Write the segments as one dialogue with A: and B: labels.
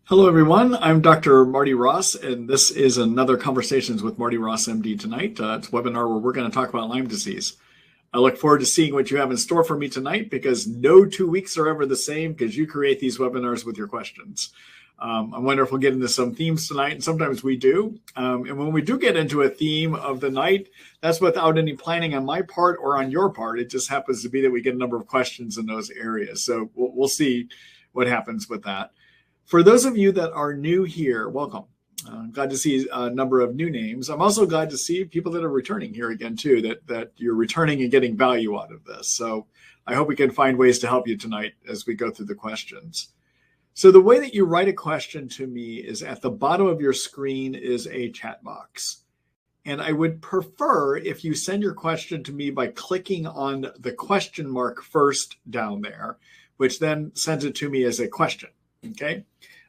A: Hello, everyone. I'm Dr. Marty Ross, and this is another Conversations with Marty Ross MD tonight. It's a webinar where we're going to talk about Lyme disease. I look forward to seeing what you have in store for me tonight because no 2 weeks are ever the same because you create these webinars with your questions. I wonder if we'll get into some themes tonight, and sometimes we do. And when we do get into a theme of the night, that's without any planning on my part or on your part. It just happens to be that we get a number of questions in those areas. So we'll see what happens with that. For those of you that are new here, welcome. I'm glad to see a number of new names. I'm also glad to see people that are returning here again, too, that you're returning and getting value out of this. So I hope we can find ways to help you tonight as we go through the questions. So the way that you write a question to me is at the bottom of your screen is a chat box. And I would prefer if you send your question to me by clicking on the question mark first down there, which then sends it to me as a question. Okay,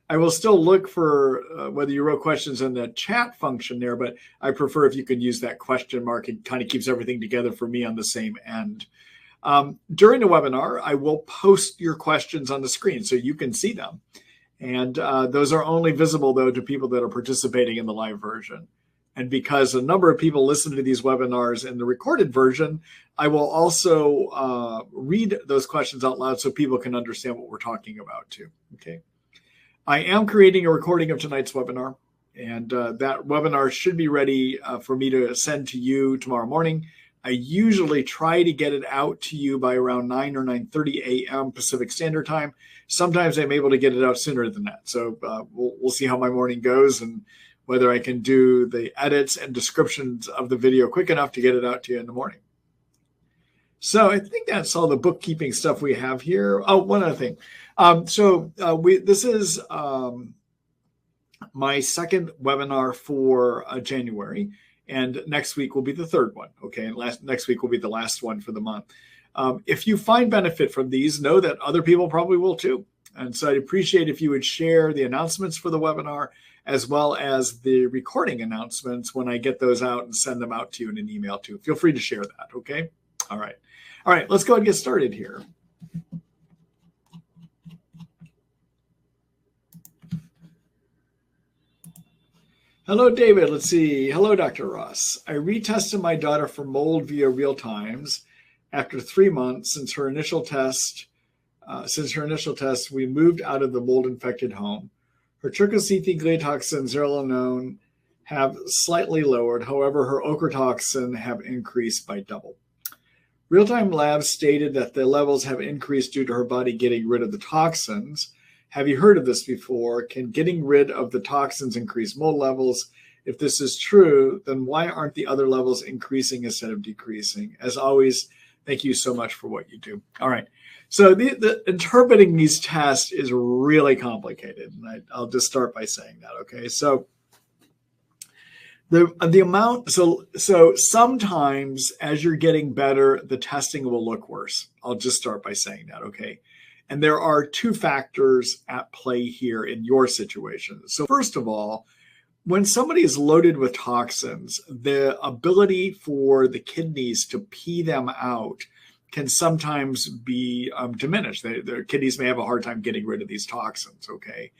A: I will still look for whether you wrote questions in the chat function there, but I prefer if you could use that question mark. It kind of keeps everything together for me on the same end. During the webinar, I will post your questions on the screen so you can see them. And those are only visible, though, to people that are participating in the live version. And because a number of people listen to these webinars in the recorded version, I will also read those questions out loud so people can understand what we're talking about too. Okay. I am creating a recording of tonight's webinar, and that webinar should be ready for me to send to you tomorrow morning. I usually try to get it out to you by around 9 or 9:30 a.m. Pacific Standard Time. Sometimes I'm able to get it out sooner than that. So we'll see how my morning goes and whether I can do the edits and descriptions of the video quick enough to get it out to you in the morning. So I think that's all the bookkeeping stuff we have here. Oh, one other thing. This is my second webinar for January, and next week will be the third one. Okay, and next week will be the last one for the month. If you find benefit from these, know that other people probably will too. And so I'd appreciate if you would share the announcements for the webinar as well as the recording announcements when I get those out and send them out to you in an email too. Feel free to share that, okay? All right, let's go and get started here. Hello, David. Let's see. Hello, Dr. Ross. I retested my daughter for mold via real times after 3 months since her initial test. We moved out of the mold-infected home. Her trichocethi gliotoxin zearalenone have slightly lowered. However, her ochratoxin have increased by double. Real-time labs stated that the levels have increased due to her body getting rid of the toxins. Have you heard of this before? Can getting rid of the toxins increase mold levels? If this is true, then why aren't the other levels increasing instead of decreasing? As always, thank you so much for what you do. All right. So the interpreting these tests is really complicated, and I'll just start by saying that. Okay, so the amount. So sometimes as you're getting better, the testing will look worse. I'll just start by saying that. Okay, and there are two factors at play here in your situation. So first of all, when somebody is loaded with toxins, the ability for the kidneys to pee them out can sometimes be diminished. Their kidneys may have a hard time getting rid of these toxins, okay?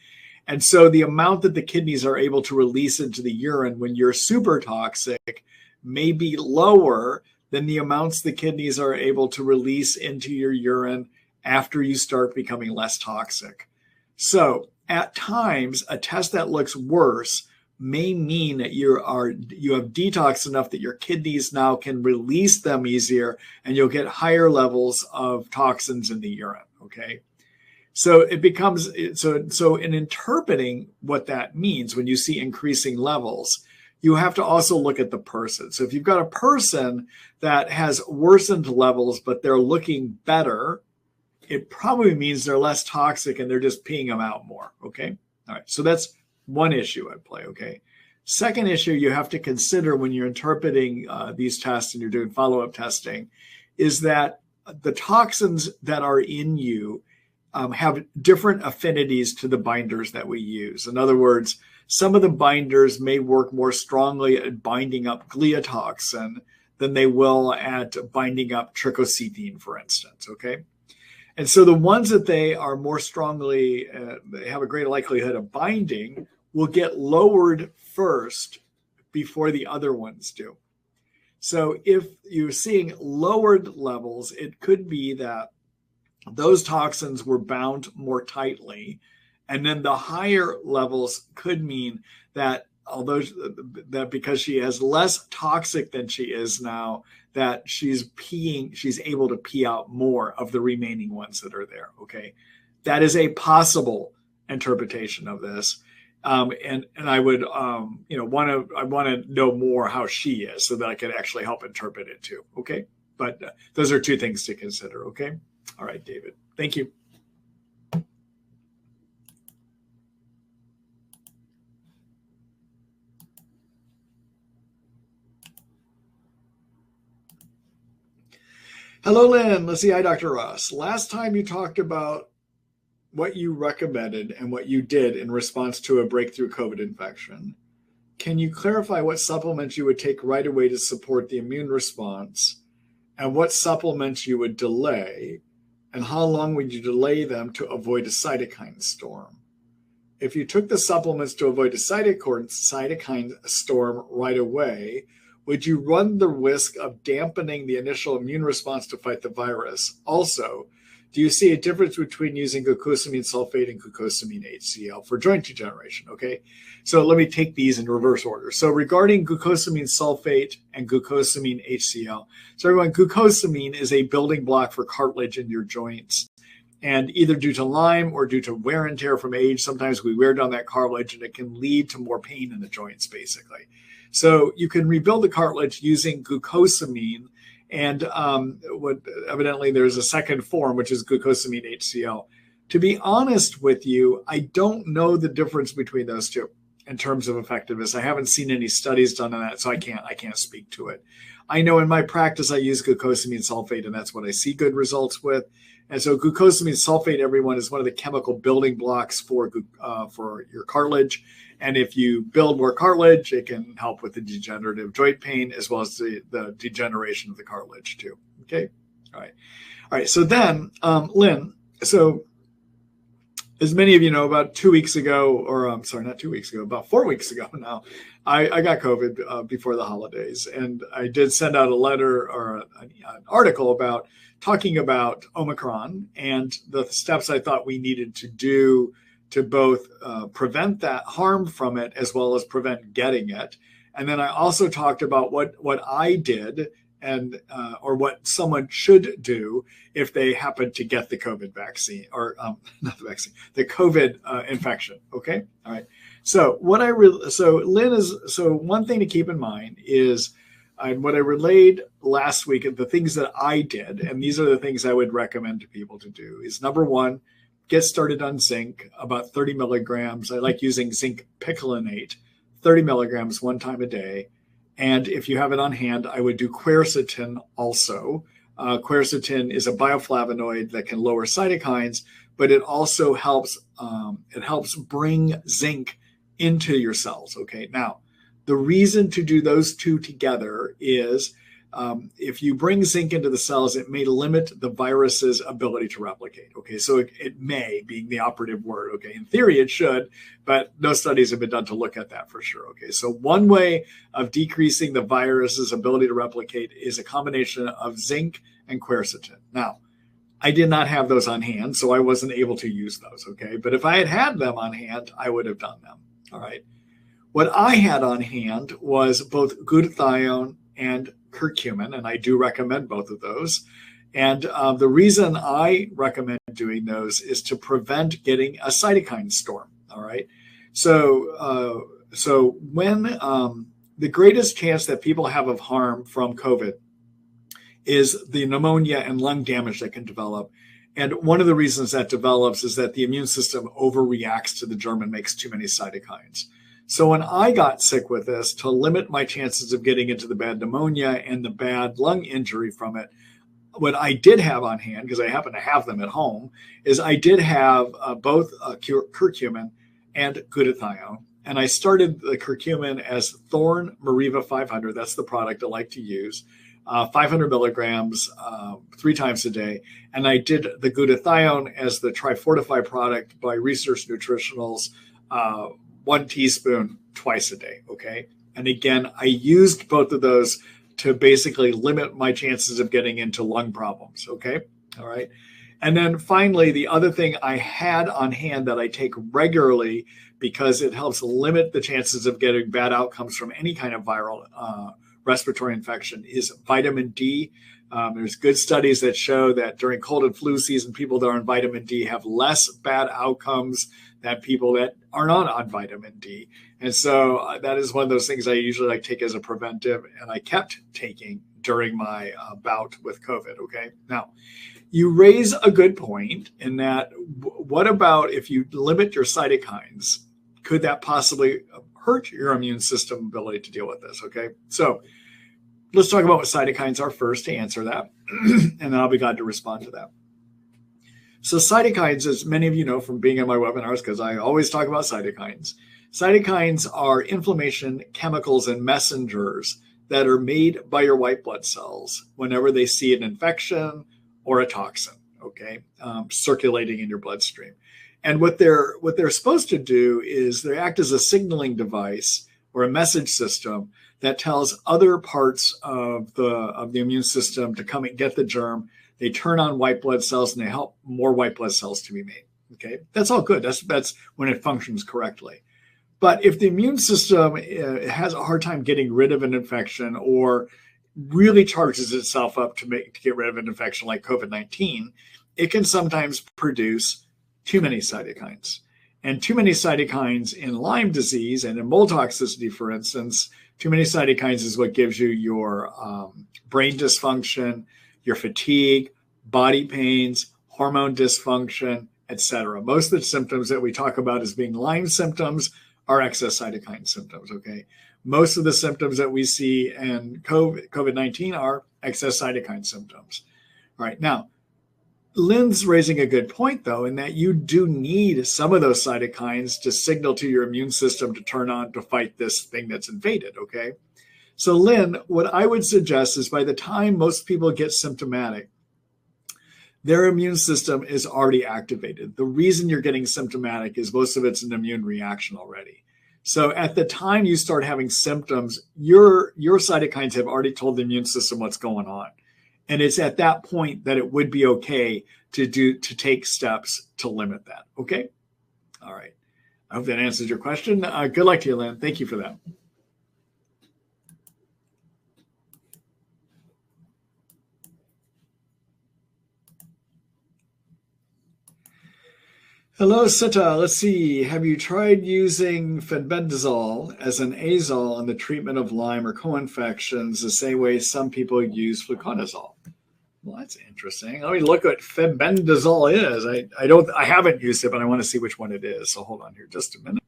A: And so the amount that the kidneys are able to release into the urine when you're super toxic may be lower than the amounts the kidneys are able to release into your urine after you start becoming less toxic. So at times, a test that looks worse may mean that you have detox enough that your kidneys now can release them easier and you'll get higher levels of toxins in the urine, okay? So it becomes, so in interpreting what that means when you see increasing levels, you have to also look at the person. So if you've got a person that has worsened levels, but they're looking better, it probably means they're less toxic and they're just peeing them out more, okay? All right, so that's one issue at play, okay? Second issue you have to consider when you're interpreting these tests and you're doing follow-up testing is that the toxins that are in you have different affinities to the binders that we use. In other words, some of the binders may work more strongly at binding up gliotoxin than they will at binding up trichocetin, for instance, okay? And so the ones that they are more strongly, they have a greater likelihood of binding, will get lowered first before the other ones do. So if you're seeing lowered levels, it could be that those toxins were bound more tightly. And then the higher levels could mean that although that because she has less toxic than she is now, that she's able to pee out more of the remaining ones that are there. Okay. That is a possible interpretation of this. And I would, I want to know more how she is so that I could actually help interpret it too. Okay. But those are two things to consider. Okay. All right, David. Thank you. Hello, Lynn. Let's see. Hi, Dr. Ross. Last time you talked about what you recommended and what you did in response to a breakthrough COVID infection. Can you clarify what supplements you would take right away to support the immune response and what supplements you would delay and how long would you delay them to avoid a cytokine storm? If you took the supplements to avoid a cytokine storm right away, would you run the risk of dampening the initial immune response to fight the virus? Also, do you see a difference between using glucosamine sulfate and glucosamine HCl for joint degeneration? Okay, so let me take these in reverse order. So regarding glucosamine sulfate and glucosamine HCl, so everyone, glucosamine is a building block for cartilage in your joints. And either due to Lyme or due to wear and tear from age, sometimes we wear down that cartilage and it can lead to more pain in the joints, basically. So you can rebuild the cartilage using glucosamine. And evidently there's a second form, which is glucosamine HCl. To be honest with you, I don't know the difference between those two in terms of effectiveness. I haven't seen any studies done on that, so I can't speak to it. I know in my practice I use glucosamine sulfate, and that's what I see good results with. And so glucosamine sulfate, everyone, is one of the chemical building blocks for your cartilage. And if you build more cartilage, it can help with the degenerative joint pain as well as the degeneration of the cartilage too. Okay. All right. So then, Lynn, so as many of you know, about 2 weeks ago, or I'm sorry, not 2 weeks ago, about 4 weeks ago now, I got COVID before the holidays. And I did send out a letter or an article talking about Omicron and the steps I thought we needed to do to both prevent that harm from it as well as prevent getting it. And then I also talked about what I did and or what someone should do if they happen to get the COVID vaccine or not the vaccine, the COVID infection. Okay. All right. So one thing to keep in mind is what I relayed last week, the things that I did, and these are the things I would recommend to people to do, is number one, get started on zinc, about 30 milligrams. I like using zinc picolinate, 30 milligrams one time a day. And if you have it on hand, I would do quercetin also. Quercetin is a bioflavonoid that can lower cytokines, but it also helps bring zinc into your cells. Okay, now the reason to do those two together is if you bring zinc into the cells, it may limit the virus's ability to replicate. Okay, so it may, being the operative word. Okay, in theory it should, but no studies have been done to look at that for sure. Okay, so one way of decreasing the virus's ability to replicate is a combination of zinc and quercetin. Now, I did not have those on hand, so I wasn't able to use those. Okay, but if I had had them on hand, I would have done them. All right. What I had on hand was both glutathione and curcumin, and I do recommend both of those. And the reason I recommend doing those is to prevent getting a cytokine storm. All right. So when the greatest chance that people have of harm from COVID is the pneumonia and lung damage that can develop. And one of the reasons that develops is that the immune system overreacts to the germ and makes too many cytokines. So when I got sick with this, to limit my chances of getting into the bad pneumonia and the bad lung injury from it, what I did have on hand, because I happen to have them at home, is I did have both curcumin and glutathione. And I started the curcumin as Thorn Mariva 500. That's the product I like to use. 500 milligrams 3 times a day. And I did the glutathione as the Trifortify product by Research Nutritionals, 1 teaspoon twice a day. Okay. And again, I used both of those to basically limit my chances of getting into lung problems. Okay. All right. And then finally, the other thing I had on hand that I take regularly because it helps limit the chances of getting bad outcomes from any kind of viral respiratory infection is vitamin D. There's good studies that show that during cold and flu season, people that are on vitamin D have less bad outcomes than people that are not on vitamin D. And so that is one of those things I usually like take as a preventive, and I kept taking during my bout with COVID. Okay. Now, you raise a good point in that what about if you limit your cytokines? Could that possibly hurt your immune system ability to deal with this? Okay. So let's talk about what cytokines are first to answer that, and then I'll be glad to respond to that. So cytokines, as many of you know from being in my webinars, because I always talk about cytokines, cytokines are inflammation chemicals and messengers that are made by your white blood cells whenever they see an infection or a toxin, okay, circulating in your bloodstream. And what they're supposed to do is they act as a signaling device or a message system that tells other parts of the immune system to come and get the germ. They turn on white blood cells and they help more white blood cells to be made. Okay, that's all good. That's when it functions correctly. But if the immune system has a hard time getting rid of an infection or really charges itself up to get rid of an infection like COVID-19, it can sometimes produce too many cytokines. And too many cytokines in Lyme disease and in mold toxicity, for instance, too many cytokines is what gives you your brain dysfunction, your fatigue, body pains, hormone dysfunction, etc. Most of the symptoms that we talk about as being Lyme symptoms are excess cytokine symptoms, okay? Most of the symptoms that we see in COVID-19 are excess cytokine symptoms. All right, now, Lynn's raising a good point, though, in that you do need some of those cytokines to signal to your immune system to turn on to fight this thing that's invaded, okay? So, Lynn, what I would suggest is by the time most people get symptomatic, their immune system is already activated. The reason you're getting symptomatic is most of it's an immune reaction already. So at the time you start having symptoms, your cytokines have already told the immune system what's going on. And it's at that point that it would be okay to take steps to limit that. Okay? All right. I hope that answers your question. Good luck to you, Lynn. Thank you for that. Hello, Sita. Let's see. Have you tried using fenbendazole as an azole in the treatment of Lyme or co-infections the same way some people use fluconazole? Well, that's interesting. Let me look what fenbendazole is. I haven't used it, but I want to see which one it is. So hold on here just a minute.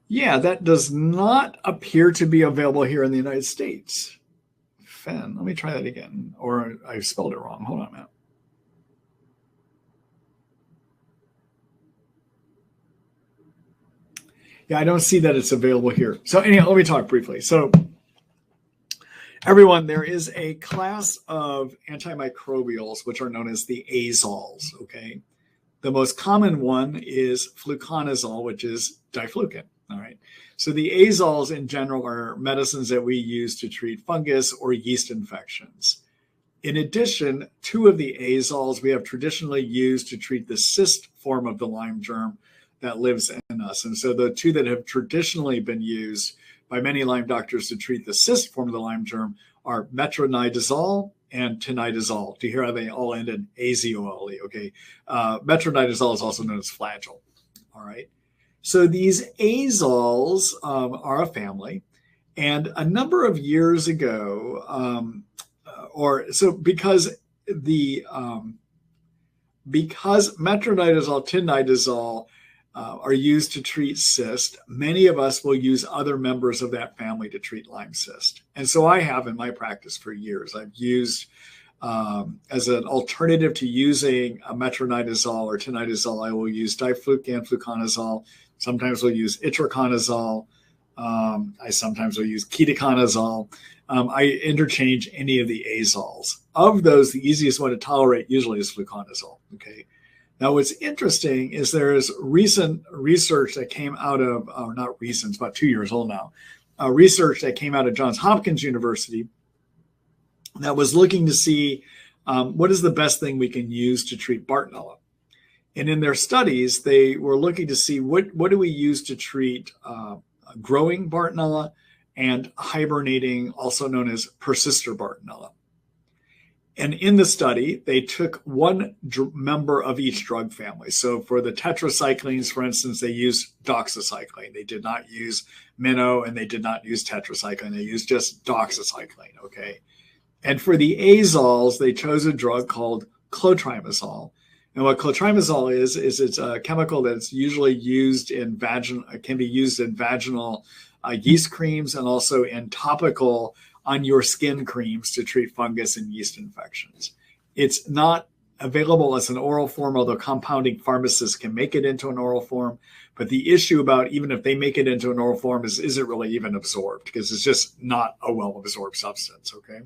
A: Yeah, that does not appear to be available here in the United States. Fen, let me try that again. Or I spelled it wrong. Hold on a minute. Yeah, I don't see that it's available here. So anyhow, let me talk briefly. So everyone, there is a class of antimicrobials, which are known as the azoles, okay? The most common one is fluconazole, which is diflucan. All right. So the azoles in general are medicines that we use to treat fungus or yeast infections. In addition, 2 of the azoles we have traditionally used to treat the cyst form of the Lyme germ that lives in us. And so the 2 that have traditionally been used by many Lyme doctors to treat the cyst form of the Lyme germ are metronidazole and tinidazole. Do you hear how they all end in azole? Okay. Metronidazole is also known as flagyl. All right. So these azoles are a family, and a number of years ago, because metronidazole, tinidazole are used to treat cyst, many of us will use other members of that family to treat Lyme cyst. And so I have in my practice for years. I've used As an alternative to using a metronidazole or tinidazole, I will use diflucan, fluconazole. Sometimes we'll use itraconazole. I sometimes will use ketoconazole. I interchange any of the azoles. Of those, the easiest one to tolerate usually is fluconazole. Okay. Now, what's interesting is there's recent research that came out of, or not recent, it's about 2 years old now, research that came out of Johns Hopkins University that was looking to see what is the best thing we can use to treat Bartonella. And in their studies, they were looking to see what do we use to treat growing Bartonella and hibernating, also known as persister Bartonella. And in the study, they took one member of each drug family. So for the tetracyclines, for instance, they used doxycycline. They did not use minnow, and they did not use tetracycline. They used just doxycycline, okay? And for the azoles, they chose a drug called clotrimazole. And what clotrimazole is it's a chemical that's usually used in can be used in vaginal yeast creams and also in topical on your skin creams to treat fungus and yeast infections. It's not available as an oral form, although compounding pharmacists can make it into an oral form. But the issue about even if they make it into an oral form is it really even absorbed, because it's just not a well-absorbed substance, okay?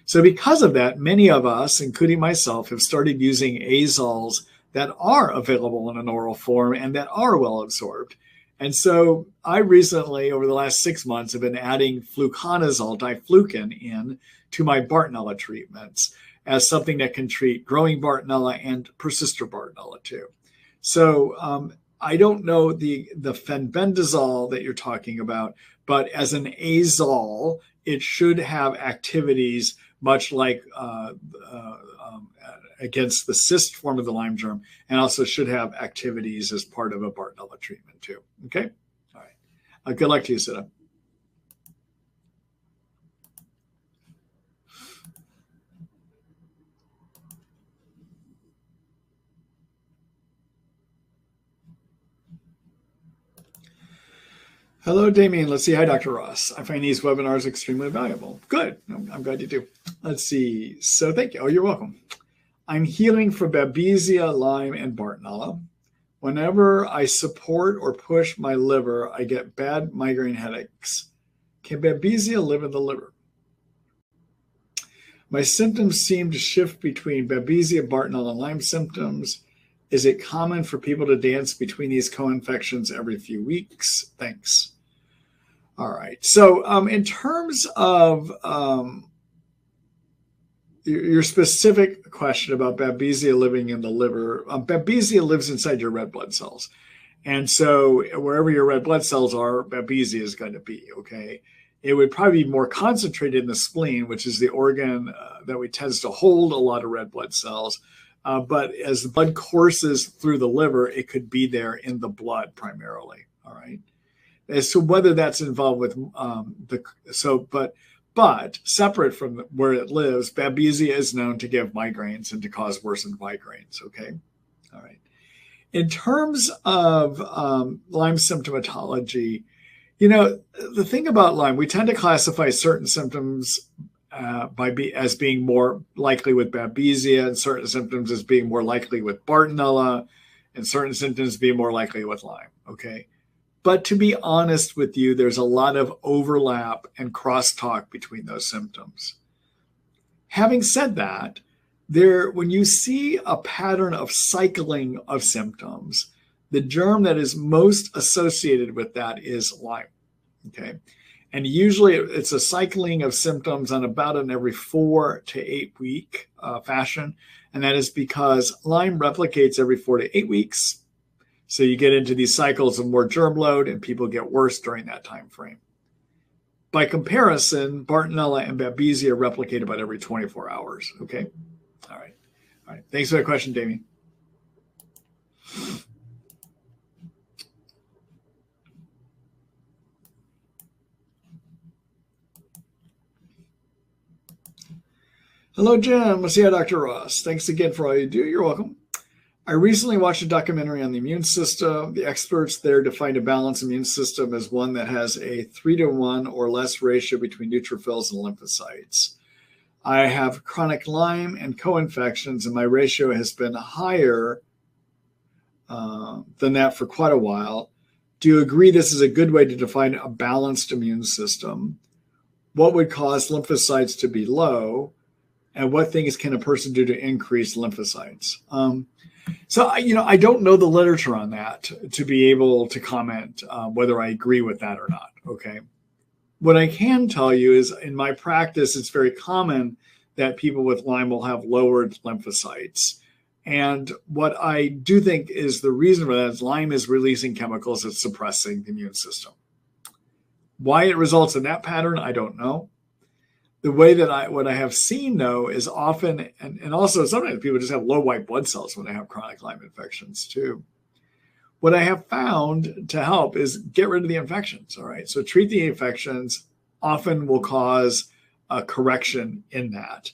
A: So because of that, many of us, including myself, have started using azoles that are available in an oral form and that are well absorbed. And so I recently, over the last 6 months, have been adding fluconazole, diflucan, in to my Bartonella treatments as something that can treat growing Bartonella and persister Bartonella too. So I don't know the fenbendazole that you're talking about, but as an azole, it should have activities much like against the cyst form of the Lyme germ, and also should have activities as part of a Bartonella treatment too. Okay? All right. Good luck to you, Sita. Hello, Damien. Let's see. Hi, Dr. Ross. I find these webinars extremely valuable. Good. I'm glad you do. Let's see. So thank you. Oh, you're welcome. I'm healing for Babesia, Lyme, and Bartonella. Whenever I support or push my liver, I get bad migraine headaches. Can Babesia live in the liver? My symptoms seem to shift between Babesia, Bartonella, and Lyme symptoms. Is it common for people to dance between these co-infections every few weeks? Thanks. All right. So in terms of your specific question about Babesia living in the liver, Babesia lives inside your red blood cells. And so wherever your red blood cells are, Babesia is going to be, okay? It would probably be more concentrated in the spleen, which is the organ that tends to hold a lot of red blood cells. But as the blood courses through the liver, it could be there in the blood primarily, all right? As to whether that's involved with but separate from where it lives, Babesia is known to give migraines and to cause worsened migraines, okay? All right. In terms of Lyme symptomatology, the thing about Lyme, we tend to classify certain symptoms as being more likely with Babesia, and certain symptoms as being more likely with Bartonella, and certain symptoms being more likely with Lyme, okay? But to be honest with you, there's a lot of overlap and crosstalk between those symptoms. Having said that, when you see a pattern of cycling of symptoms, the germ that is most associated with that is Lyme, okay? And usually it's a cycling of symptoms on about an every 4 to 8 week fashion. And that is because Lyme replicates every 4 to 8 weeks. So you get into these cycles of more germ load and people get worse during that time frame. By comparison, Bartonella and Babesia replicate about every 24 hours. Okay. All right. All right. Thanks for the question, Damien. Hello, Jim. Let's see how Dr. Ross. Thanks again for all you do. You're welcome. I recently watched a documentary on the immune system. The experts there defined a balanced immune system as one that has a 3-to-1 or less ratio between neutrophils and lymphocytes. I have chronic Lyme and co-infections, and my ratio has been higher than that for quite a while. Do you agree this is a good way to define a balanced immune system? What would cause lymphocytes to be low? And what things can a person do to increase lymphocytes? I don't know the literature on that to be able to comment whether I agree with that or not. Okay. What I can tell you is in my practice, it's very common that people with Lyme will have lowered lymphocytes. And what I do think is the reason for that is Lyme is releasing chemicals that's suppressing the immune system. Why it results in that pattern, I don't know. The way that what I have seen, though, is often, and also sometimes people just have low white blood cells when they have chronic Lyme infections, too. What I have found to help is get rid of the infections, all right? So treat the infections often will cause a correction in that.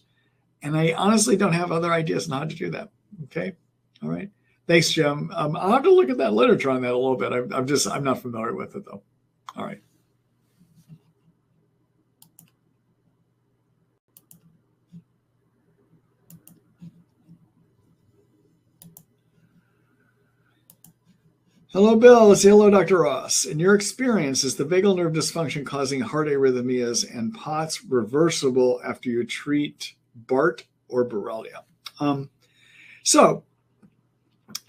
A: And I honestly don't have other ideas on how to do that, okay? All right. Thanks, Jim. I'll have to look at that literature on that a little bit. I'm not familiar with it, though. All right. Hello, Bill. Let's say hello, Dr. Ross. In your experience, is the vagal nerve dysfunction causing heart arrhythmias and POTS reversible after you treat BART or Borrelia? So,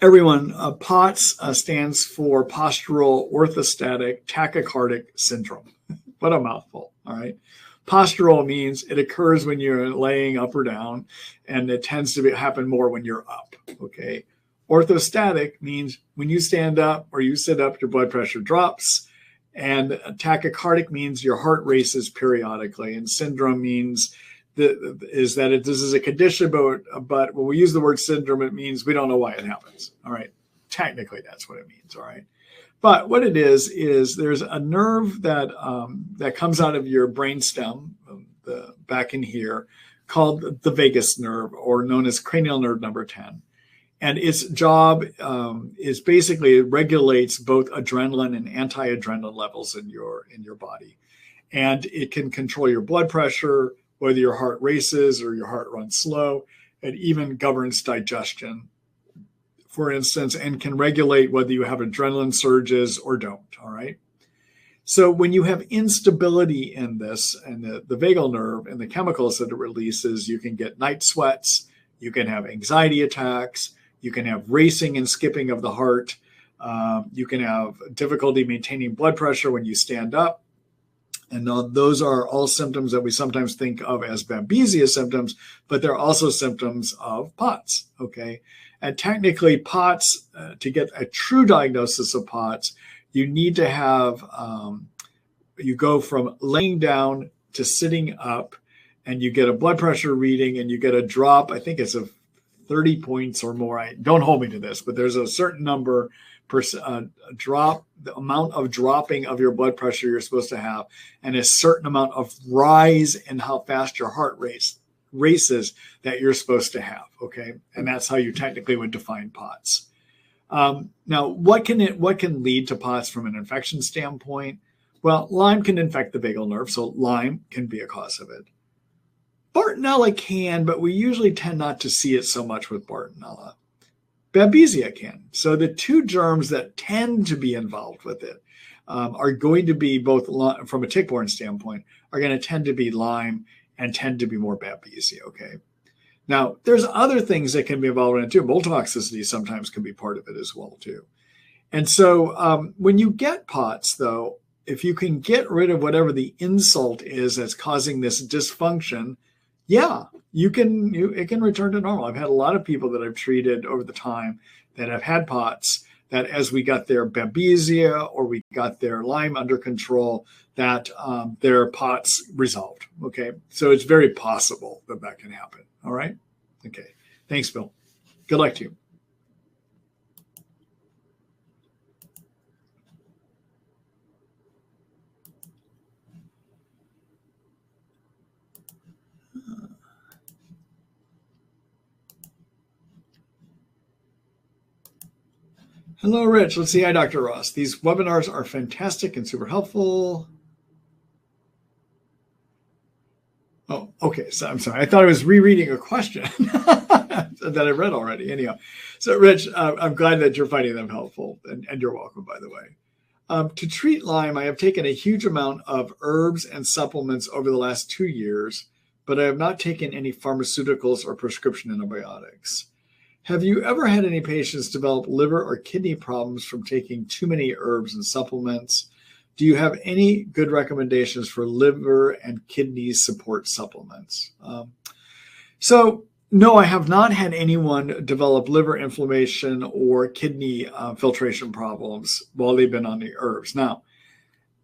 A: everyone, POTS stands for postural orthostatic tachycardic syndrome. What a mouthful, all right? Postural means it occurs when you're laying up or down, and it tends to happen more when you're up, okay? Orthostatic means when you stand up or you sit up, your blood pressure drops. And tachycardic means your heart races periodically. And syndrome means this is a condition, but when we use the word syndrome, it means we don't know why it happens. All right. Technically, that's what it means. All right. But what it is there's a nerve that comes out of your brainstem, the back in here, called the vagus nerve, or known as cranial nerve number 10. And its job is basically it regulates both adrenaline and anti-adrenaline levels in your body. And it can control your blood pressure, whether your heart races or your heart runs slow. It even governs digestion, for instance, and can regulate whether you have adrenaline surges or don't, all right? So when you have instability in this, and the vagal nerve and the chemicals that it releases, you can get night sweats, you can have anxiety attacks, you can have racing and skipping of the heart. You can have difficulty maintaining blood pressure when you stand up. And those are all symptoms that we sometimes think of as Babesia symptoms, but they're also symptoms of POTS, okay? And technically POTS, to get a true diagnosis of POTS, you need to have, you go from laying down to sitting up, and you get a blood pressure reading, and you get a drop, I think it's a 30 points or more. Don't hold me to this, but there's a certain number drop, the amount of dropping of your blood pressure you're supposed to have, and a certain amount of rise in how fast your heart races that you're supposed to have. Okay. And that's how you technically would define POTS. Now, what can lead to POTS from an infection standpoint? Well, Lyme can infect the vagal nerve, so Lyme can be a cause of it. Bartonella can, but we usually tend not to see it so much with Bartonella. Babesia can. So the two germs that tend to be involved with it are going to be both, from a tick-borne standpoint, are going to tend to be Lyme and tend to be more Babesia, okay? Now, there's other things that can be involved in it too. Mold toxicity sometimes can be part of it as well too. And so when you get POTS, though, if you can get rid of whatever the insult is that's causing this dysfunction, yeah, it can return to normal. I've had a lot of people that I've treated over the time that have had POTS, that as we got their Babesia or we got their Lyme under control, that their POTS resolved. Okay, so it's very possible that that can happen. All right. Okay. Thanks, Bill. Good luck to you. Hello, Rich. Let's see. Hi, Dr. Ross. These webinars are fantastic and super helpful. Oh, okay. So I'm sorry. I thought I was rereading a question that I read already. Anyhow, so Rich, I'm glad that you're finding them helpful, and you're welcome, by the way. To treat Lyme, I have taken a huge amount of herbs and supplements over the last 2 years, but I have not taken any pharmaceuticals or prescription antibiotics. Have you ever had any patients develop liver or kidney problems from taking too many herbs and supplements? Do you have any good recommendations for liver and kidney support supplements? So no, I have not had anyone develop liver inflammation or kidney filtration problems while they've been on the herbs. Now,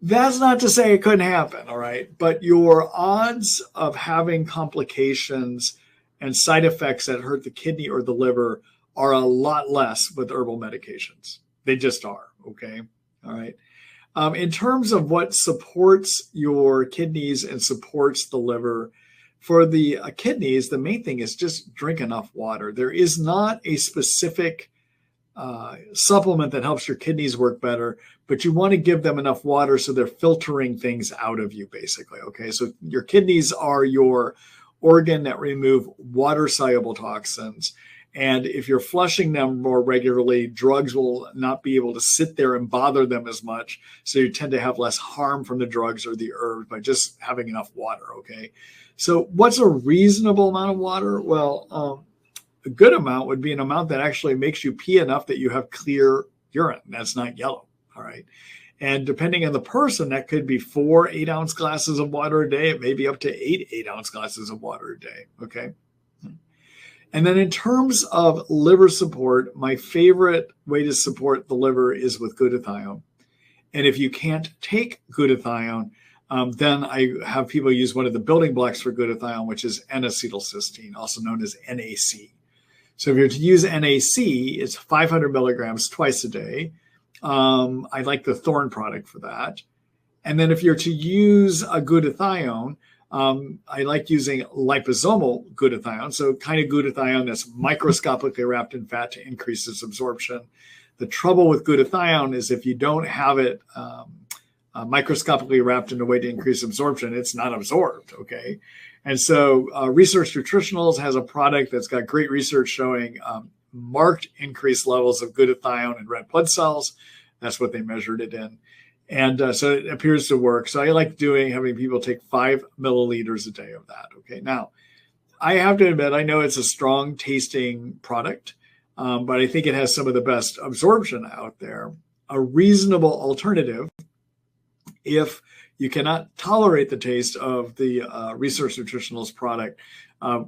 A: that's not to say it couldn't happen, all right? But your odds of having complications and side effects that hurt the kidney or the liver are a lot less with herbal medications. They just are, okay? All right. In terms of what supports your kidneys and supports the liver, for the kidneys, the main thing is just drink enough water. There is not a specific supplement that helps your kidneys work better, but you want to give them enough water so they're filtering things out of you, basically. Okay, so your kidneys are your organ that remove water-soluble toxins. And if you're flushing them more regularly, drugs will not be able to sit there and bother them as much. So you tend to have less harm from the drugs or the herbs by just having enough water, okay? So what's a reasonable amount of water? Well, a good amount would be an amount that actually makes you pee enough that you have clear urine. That's not yellow, all right? And depending on the person, that could be 4 8-ounce glasses of water a day. It may be up to 8 8-ounce glasses of water a day, okay? And then in terms of liver support, my favorite way to support the liver is with glutathione. And if you can't take glutathione, then I have people use one of the building blocks for glutathione, which is N-acetylcysteine, also known as NAC. So if you're to use NAC, it's 500 milligrams twice a day. I like the Thorne product for that. And then if you're to use a glutathione, I like using liposomal glutathione, so kind of glutathione that's microscopically wrapped in fat to increase its absorption. The trouble with glutathione is if you don't have it microscopically wrapped in a way to increase absorption, it's not absorbed, okay? And so Research Nutritionals has a product that's got great research showing marked increased levels of glutathione in red blood cells. That's what they measured it in. And so it appears to work. So I like having people take 5 milliliters a day of that. Okay. Now, I have to admit, I know it's a strong tasting product, but I think it has some of the best absorption out there. A reasonable alternative, if you cannot tolerate the taste of the Research Nutritionals product,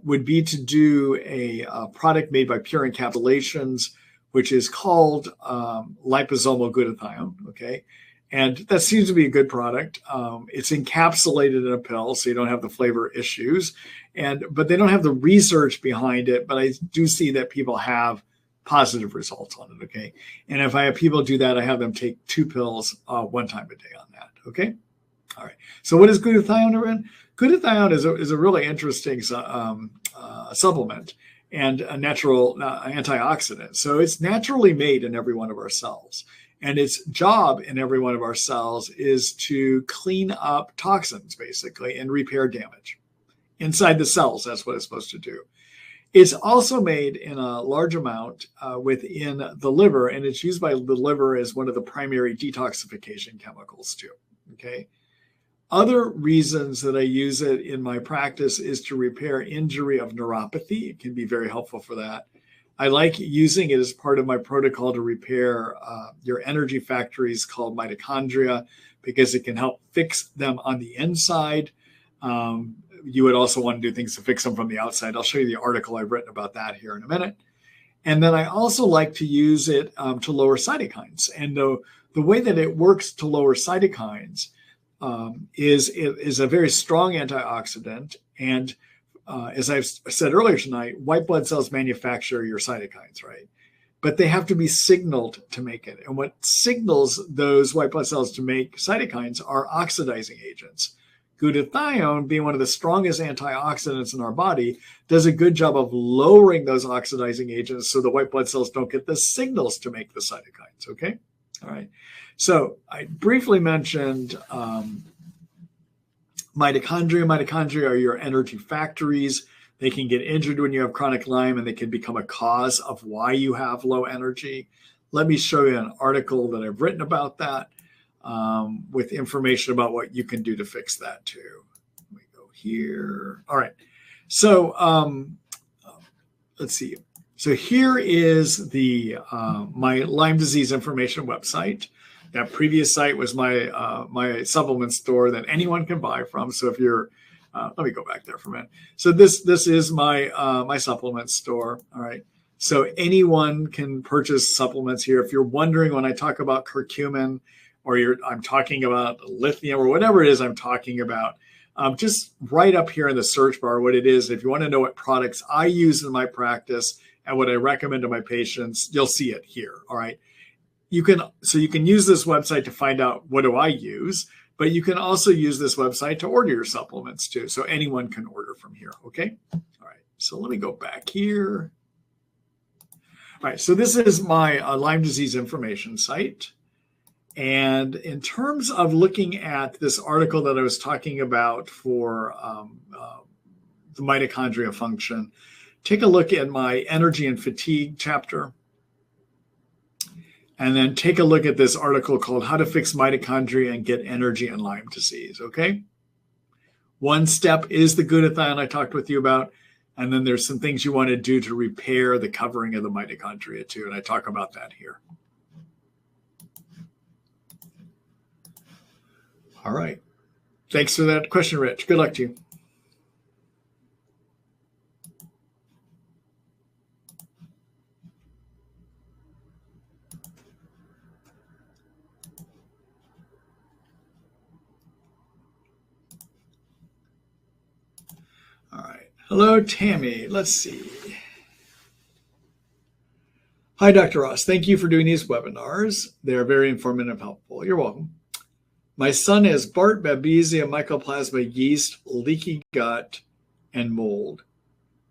A: would be to do a product made by Pure Encapsulations, which is called liposomal glutathione. Okay. And that seems to be a good product. It's encapsulated in a pill, so you don't have the flavor issues. But they don't have the research behind it. But I do see that people have positive results on it, okay? And if I have people do that, I have them take 2 pills 1 time a day on that, okay? All right. So what is glutathione? Glutathione is a really interesting supplement and a natural antioxidant. So it's naturally made in every one of our cells. And its job in every one of our cells is to clean up toxins, basically, and repair damage. Inside the cells, that's what it's supposed to do. It's also made in a large amount within the liver, and it's used by the liver as one of the primary detoxification chemicals, too. Okay. Other reasons that I use it in my practice is to repair injury of neuropathy. It can be very helpful for that. I like using it as part of my protocol to repair your energy factories called mitochondria because it can help fix them on the inside. You would also want to do things to fix them from the outside. I'll show you the article I've written about that here in a minute. And then I also like to use it to lower cytokines. And the way that it works to lower cytokines is a very strong antioxidant. And as I've said earlier tonight, white blood cells manufacture your cytokines, right? But they have to be signaled to make it. And what signals those white blood cells to make cytokines are oxidizing agents. Glutathione, being one of the strongest antioxidants in our body, does a good job of lowering those oxidizing agents so the white blood cells don't get the signals to make the cytokines, okay? All right. So I briefly mentioned Mitochondria are your energy factories. They can get injured when you have chronic Lyme, and they can become a cause of why you have low energy. Let me show you an article that I've written about that with information about what you can do to fix that too. Let me go here. All right. So let's see. So here is the my Lyme disease information website. That previous site was my my supplement store that anyone can buy from. So if you're let me go back there for a minute. So this is my my supplement store. All right. So anyone can purchase supplements here. If you're wondering when I talk about curcumin, or I'm talking about lithium, or whatever it is I'm talking about, just write up here in the search bar what it is. If you want to know what products I use in my practice and what I recommend to my patients, you'll see it here. All right. You can use this website to find out what do I use, but you can also use this website to order your supplements too. So anyone can order from here. Okay. All right. So let me go back here. All right. So this is my Lyme disease information site. And in terms of looking at this article that I was talking about for the mitochondria function, take a look at my energy and fatigue chapter. And then take a look at this article called How to Fix Mitochondria and Get Energy in Lyme Disease, okay? One step is the glutathione I talked with you about. And then there's some things you want to do to repair the covering of the mitochondria too. And I talk about that here. All right. Thanks for that question, Rich. Good luck to you. All right. Hello, Tammy. Let's see. Hi, Dr. Ross. Thank you for doing these webinars. They are very informative and helpful. You're welcome. My son has Bart, Babesia, mycoplasma, yeast, leaky gut, and mold.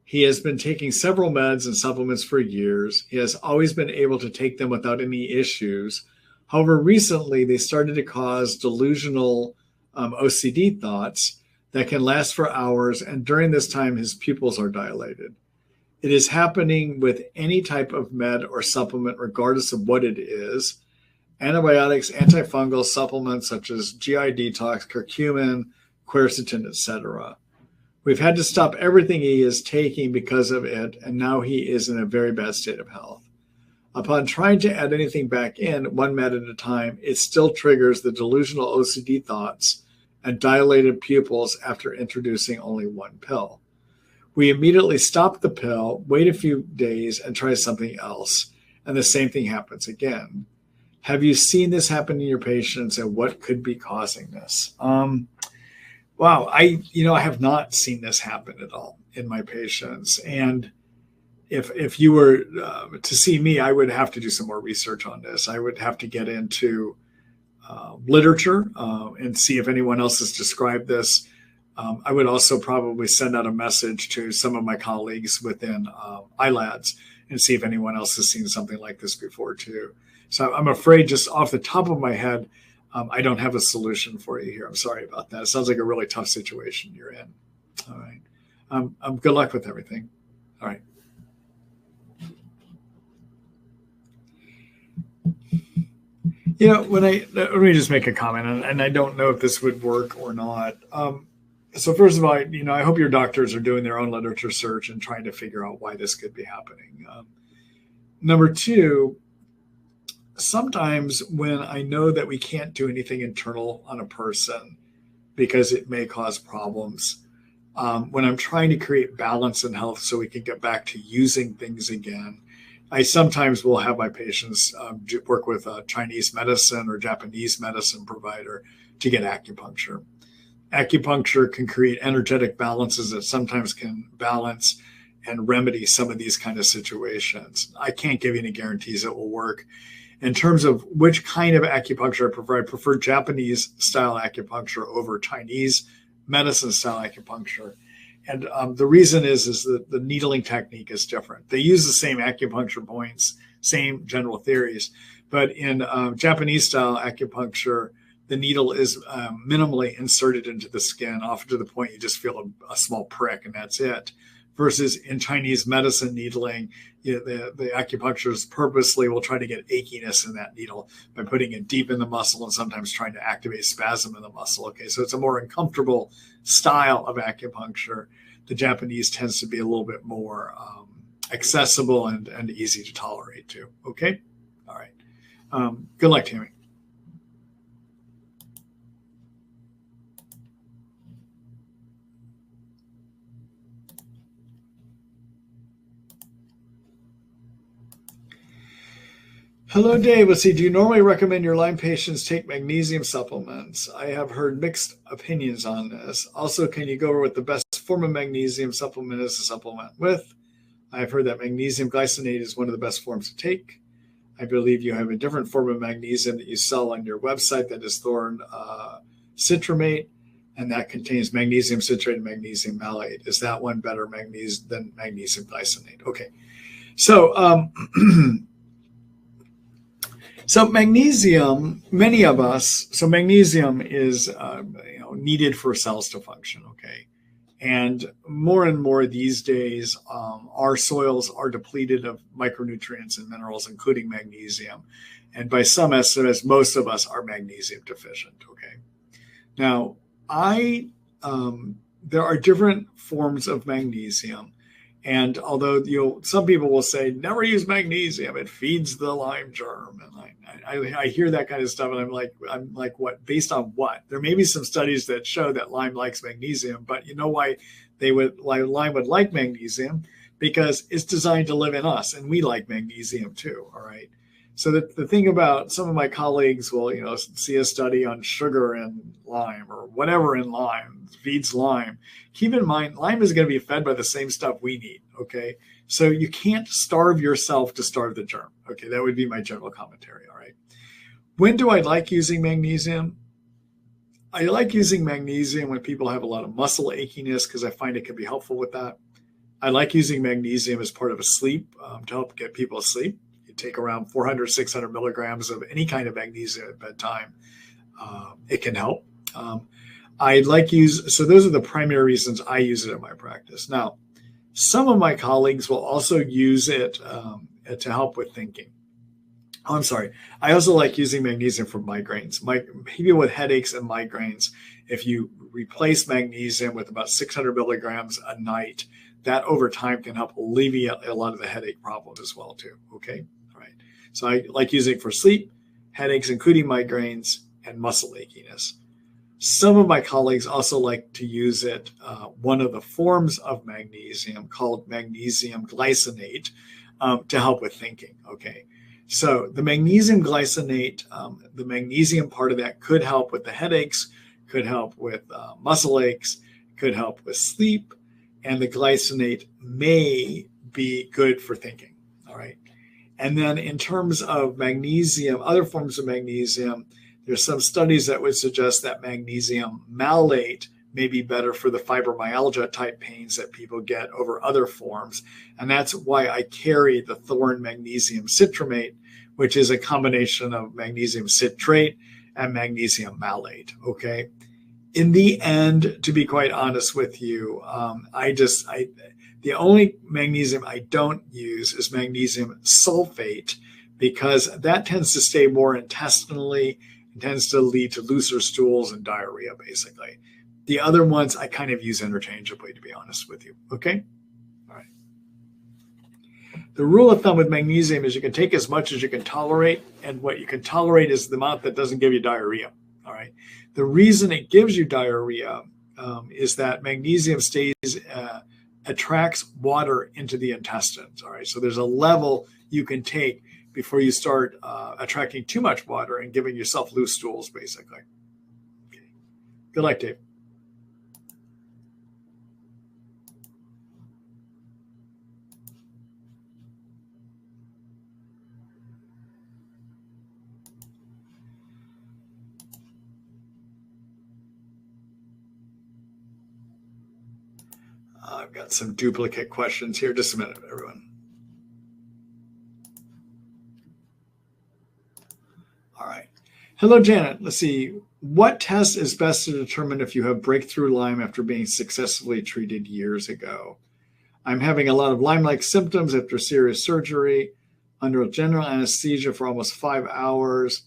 A: He has been taking several meds and supplements for years. He has always been able to take them without any issues. However, recently they started to cause delusional OCD thoughts that can last for hours, and during this time his pupils are dilated. It is happening with any type of med or supplement, regardless of what it is. Antibiotics, antifungal supplements such as GI detox, curcumin, quercetin, etc. We've had to stop everything he is taking because of it, and now he is in a very bad state of health. Upon trying to add anything back in, one med at a time, it still triggers the delusional OCD thoughts and dilated pupils after introducing only one pill. We immediately stop the pill, wait a few days, and try something else, and the same thing happens again. Have you seen this happen in your patients, and what could be causing this? Wow, I have not seen this happen at all in my patients. And if you were to see me, I would have to do some more research on this. I would have to get into literature and see if anyone else has described this. I would also probably send out a message to some of my colleagues within iLads and see if anyone else has seen something like this before too. So I'm afraid, just off the top of my head, I don't have a solution for you here. I'm sorry about that. It sounds like a really tough situation you're in. All right. Good luck with everything. All right. Let me just make a comment, and I don't know if this would work or not. So first of all, I hope your doctors are doing their own literature search and trying to figure out why this could be happening. Number two, sometimes when I know that we can't do anything internal on a person because it may cause problems, when I'm trying to create balance and health so we can get back to using things again, I sometimes will have my patients work with a Chinese medicine or Japanese medicine provider to get acupuncture. Acupuncture can create energetic balances that sometimes can balance and remedy some of these kind of situations. I can't give you any guarantees it will work. In terms of which kind of acupuncture I prefer Japanese style acupuncture over Chinese medicine style acupuncture. And the reason is that the needling technique is different. They use the same acupuncture points, same general theories, but in Japanese style acupuncture, the needle is minimally inserted into the skin, often to the point you just feel a small prick and that's it. Versus in Chinese medicine needling, the acupuncturist purposely will try to get achiness in that needle by putting it deep in the muscle and sometimes trying to activate spasm in the muscle. Okay, so it's a more uncomfortable style of acupuncture. The Japanese tends to be a little bit more accessible and easy to tolerate too. Okay, all right. Good luck, Tammy. Hello, Dave. Let's see. Do you normally recommend your Lyme patients take magnesium supplements? I have heard mixed opinions on this. Also, can you go over what the best form of magnesium supplement is to supplement with? I've heard that magnesium glycinate is one of the best forms to take. I believe you have a different form of magnesium that you sell on your website that is thorn citramate, and that contains magnesium citrate and magnesium malate. Is that one better than magnesium glycinate? Okay. So, So magnesium, many of us, so magnesium is needed for cells to function, okay? And more these days, our soils are depleted of micronutrients and minerals, including magnesium. And by some estimates, most of us are magnesium deficient, okay? Now, there are different forms of magnesium. And although some people will say never use magnesium, it feeds the Lyme germ, and I hear that kind of stuff, and I'm like, what? Based on what? There may be some studies that show that Lyme likes magnesium, but you know why Lyme would like magnesium? Because it's designed to live in us, and we like magnesium too. All right. So the thing about some of my colleagues will see a study on sugar in Lyme or whatever in Lyme feeds Lyme. Keep in mind, Lyme is going to be fed by the same stuff we need, okay? So you can't starve yourself to starve the germ, okay? That would be my general commentary, all right? When do I like using magnesium? I like using magnesium when people have a lot of muscle achiness because I find it can be helpful with that. I like using magnesium as part of a sleep to help get people asleep. You take around 400, 600 milligrams of any kind of magnesium at bedtime. It can help. So those are the primary reasons I use it in my practice. Now, some of my colleagues will also use it to help with thinking. I'm sorry. I also like using magnesium for migraines. People with headaches and migraines, if you replace magnesium with about 600 milligrams a night, that over time can help alleviate a lot of the headache problem as well too. Okay. All right. So I like using it for sleep, headaches, including migraines, and muscle achiness. Some of my colleagues also like to use it, one of the forms of magnesium called magnesium glycinate, to help with thinking. Okay. So the magnesium glycinate, the magnesium part of that could help with the headaches, could help with muscle aches, could help with sleep, and the glycinate may be good for thinking. All right. And then in terms of magnesium, other forms of magnesium, there's some studies that would suggest that magnesium malate may be better for the fibromyalgia type pains that people get over other forms. And that's why I carry the thorn magnesium citramate, which is a combination of magnesium citrate and magnesium malate. Okay. In the end, to be quite honest with you, the only magnesium I don't use is magnesium sulfate, because that tends to stay more intestinally and tends to lead to looser stools and diarrhea, basically. The other ones I kind of use interchangeably, to be honest with you. Okay? All right. The rule of thumb with magnesium is you can take as much as you can tolerate, and what you can tolerate is the amount that doesn't give you diarrhea. All right. The reason it gives you diarrhea is that magnesium attracts water into the intestines. All right. So there's a level you can take before you start attracting too much water and giving yourself loose stools, basically. Okay. Good luck, Dave. I've got some duplicate questions here. Just a minute, everyone. All right. Hello, Janet. Let's see. What test is best to determine if you have breakthrough Lyme after being successfully treated years ago? I'm having a lot of Lyme-like symptoms after serious surgery, under general anesthesia for almost 5 hours,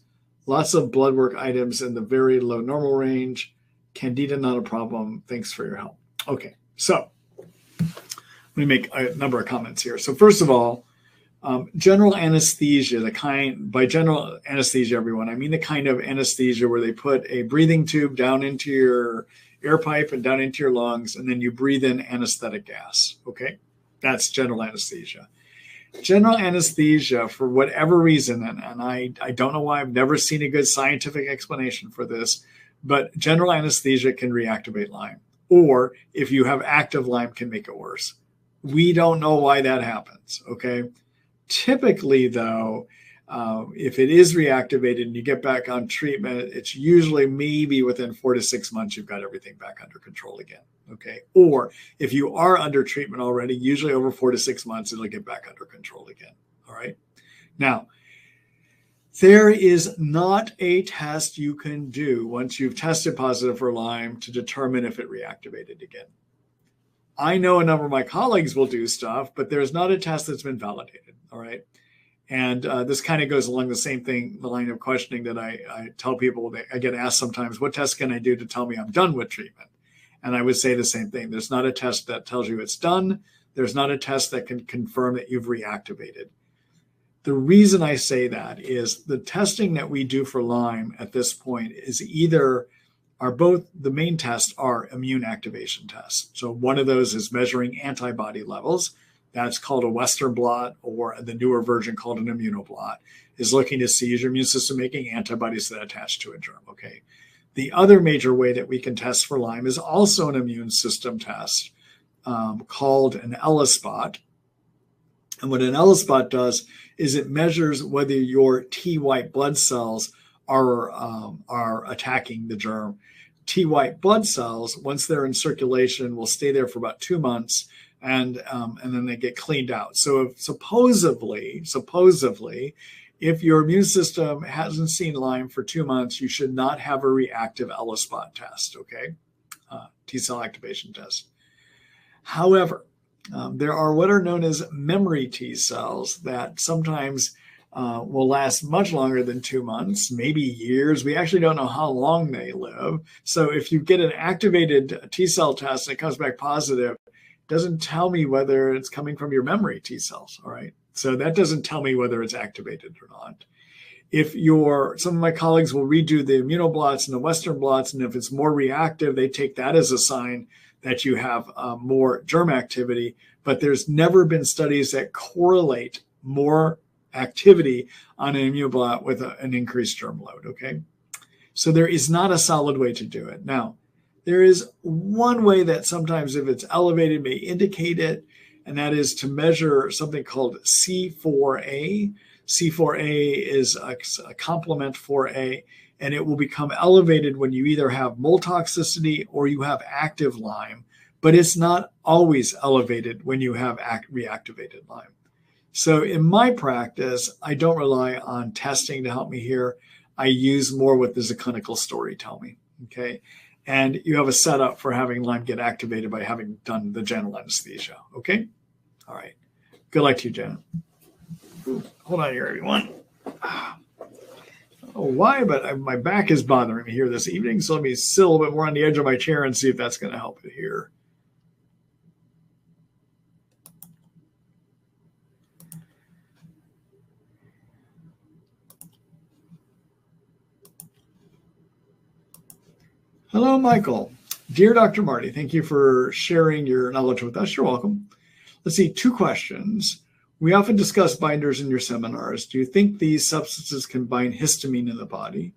A: lots of blood work items in the very low normal range. Candida, not a problem. Thanks for your help. Okay, so let me make a number of comments here. So first of all, general anesthesia, by general anesthesia, everyone, I mean the kind of anesthesia where they put a breathing tube down into your air pipe and down into your lungs, and then you breathe in anesthetic gas, okay? That's general anesthesia. General anesthesia, for whatever reason, and I don't know why, I've never seen a good scientific explanation for this, but general anesthesia can reactivate Lyme, or if you have active Lyme, can make it worse. We don't know why that happens, okay? Typically, though, if it is reactivated and you get back on treatment, it's usually maybe within 4 to 6 months, you've got everything back under control again, okay? Or if you are under treatment already, usually over 4 to 6 months, it'll get back under control again, all right? Now, there is not a test you can do once you've tested positive for Lyme to determine if it reactivated again. I know a number of my colleagues will do stuff, but there's not a test that's been validated, all right? And this kind of goes along the same thing, the line of questioning that I tell people. I get asked sometimes, what test can I do to tell me I'm done with treatment? And I would say the same thing. There's not a test that tells you it's done. There's not a test that can confirm that you've reactivated. The reason I say that is the testing that we do for Lyme at this point is both the main tests are immune activation tests. So one of those is measuring antibody levels. That's called a Western blot, or the newer version called an immunoblot, is looking to see is your immune system making antibodies that attach to a germ, okay? The other major way that we can test for Lyme is also an immune system test called an ELISpot. And what an ELISpot does is it measures whether your T white blood cells are attacking the germ. T white blood cells, once they're in circulation, will stay there for about 2 months, and then they get cleaned out. So supposedly, if your immune system hasn't seen Lyme for 2 months, you should not have a reactive ELISpot test, okay? T cell activation test. However, there are what are known as memory T cells that sometimes will last much longer than 2 months, maybe years. We actually don't know how long they live. So if you get an activated T cell test and it comes back positive, it doesn't tell me whether it's coming from your memory T cells, all right? So that doesn't tell me whether it's activated or not. Some of my colleagues will redo the immunoblots and the Western blots, and if it's more reactive, they take that as a sign that you have more germ activity, but there's never been studies that correlate more activity on an immunoblot with an increased germ load, okay? So there is not a solid way to do it. Now, there is one way that sometimes if it's elevated may indicate it, and that is to measure something called C4A. C4A is a complement 4A, and it will become elevated when you either have mold toxicity or you have active Lyme, but it's not always elevated when you have reactivated Lyme. So in my practice, I don't rely on testing to help me here. I use more what does the clinical story tell me, okay? And you have a setup for having Lyme get activated by having done the general anesthesia, okay? All right. Good luck to you, Janet. Ooh, hold on here, everyone. I don't know why, but my back is bothering me here this evening, so let me sit a little bit more on the edge of my chair and see if that's going to help it here. Hello, Michael. Dear Dr. Marty, thank you for sharing your knowledge with us. You're welcome. Let's see, 2 questions. We often discuss binders in your seminars. Do you think these substances can bind histamine in the body?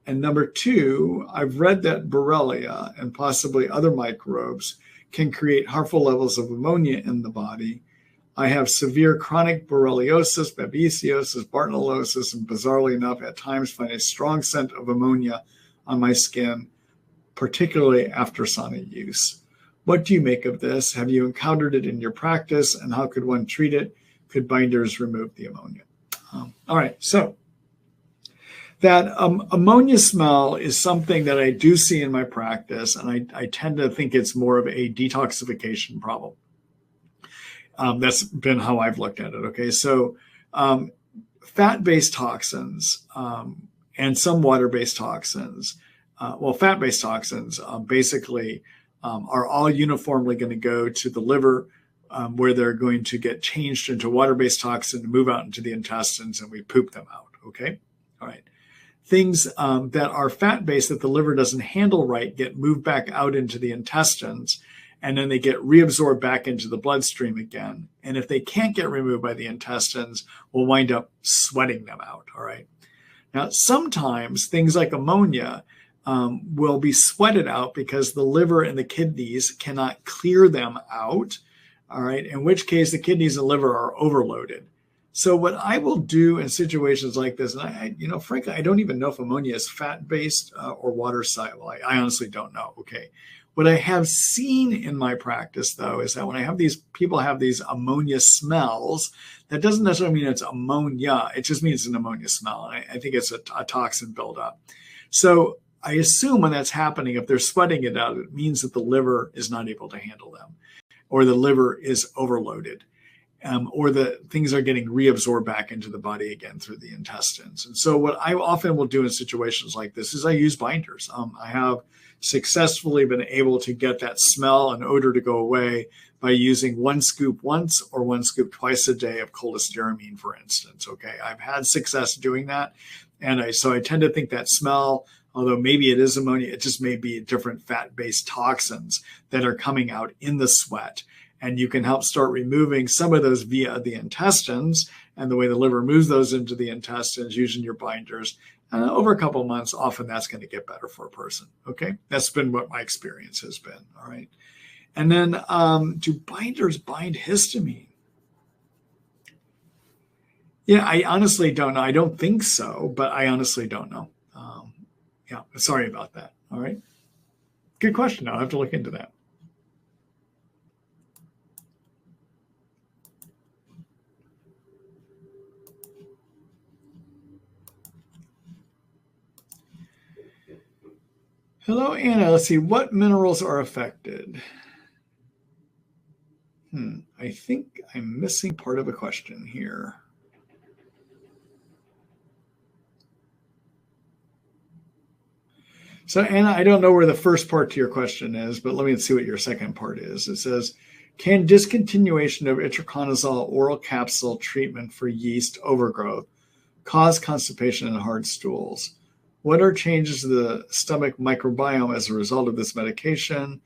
A: And number 2, I've read that Borrelia and possibly other microbes can create harmful levels of ammonia in the body. I have severe chronic borreliosis, babesiosis, bartonellosis, and bizarrely enough, at times find a strong scent of ammonia on my skin, particularly after sauna use. What do you make of this? Have you encountered it in your practice, and how could one treat it? Could binders remove the ammonia? All right, so That ammonia smell is something that I do see in my practice, and I tend to think it's more of a detoxification problem. That's been how I've looked at it. Okay, so fat-based toxins and some water-based toxins, fat-based toxins basically are all uniformly going to go to the liver, where they're going to get changed into water-based toxin, move out into the intestines, and we poop them out. Okay, all right. Things that are fat-based that the liver doesn't handle right get moved back out into the intestines, and then they get reabsorbed back into the bloodstream again. And if they can't get removed by the intestines, we'll wind up sweating them out, all right? Now, sometimes things like ammonia will be sweated out because the liver and the kidneys cannot clear them out, all right? In which case the kidneys and liver are overloaded. So what I will do in situations like this, and frankly, I don't even know if ammonia is fat-based or water-soluble. I honestly don't know, okay? What I have seen in my practice, though, is that when I have these people have these ammonia smells, that doesn't necessarily mean it's ammonia. It just means it's an ammonia smell. And I think it's a toxin buildup. So I assume when that's happening, if they're sweating it out, it means that the liver is not able to handle them, or the liver is overloaded. Or the things are getting reabsorbed back into the body again through the intestines. And so what I often will do in situations like this is I use binders. I have successfully been able to get that smell and odor to go away by using 1 scoop once or 1 scoop twice a day of cholestyramine, for instance. Okay, I've had success doing that. And so I tend to think that smell, although maybe it is ammonia, it just may be different fat-based toxins that are coming out in the sweat. And you can help start removing some of those via the intestines, and the way the liver moves those into the intestines using your binders. Over a couple of months, often that's going to get better for a person. Okay, that's been what my experience has been. All right, and then do binders bind histamine? Yeah, I honestly don't know. I don't think so, but I honestly don't know. Yeah, sorry about that. All right, good question. I'll have to look into that. Hello, Anna. Let's see. What minerals are affected? I think I'm missing part of a question here. So, Anna, I don't know where the first part to your question is, but let me see what your second part is. It says, can discontinuation of itraconazole oral capsule treatment for yeast overgrowth cause constipation and hard stools? What are changes to the stomach microbiome as a result of this medication?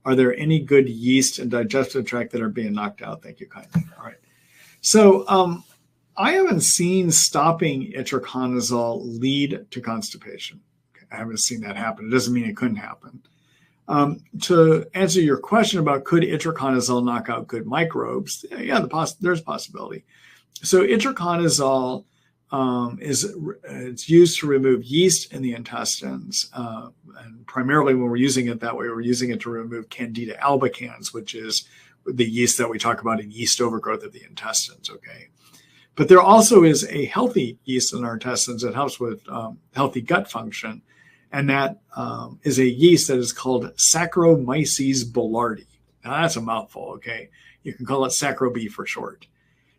A: Are there any good yeast and digestive tract that are being knocked out? Thank you kindly. All right. So I haven't seen stopping itraconazole lead to constipation. I haven't seen that happen. It doesn't mean it couldn't happen. To answer your question about could itraconazole knock out good microbes, yeah, there's a possibility. So itraconazole it's used to remove yeast in the intestines, and primarily when we're using it that way, we're using it to remove candida albicans, which is the yeast that we talk about in yeast overgrowth of the intestines. Okay, but there also is a healthy yeast in our intestines that helps with healthy gut function, and that is a yeast that is called Saccharomyces boulardii. Now that's a mouthful. Okay, you can call it Sacro B for short.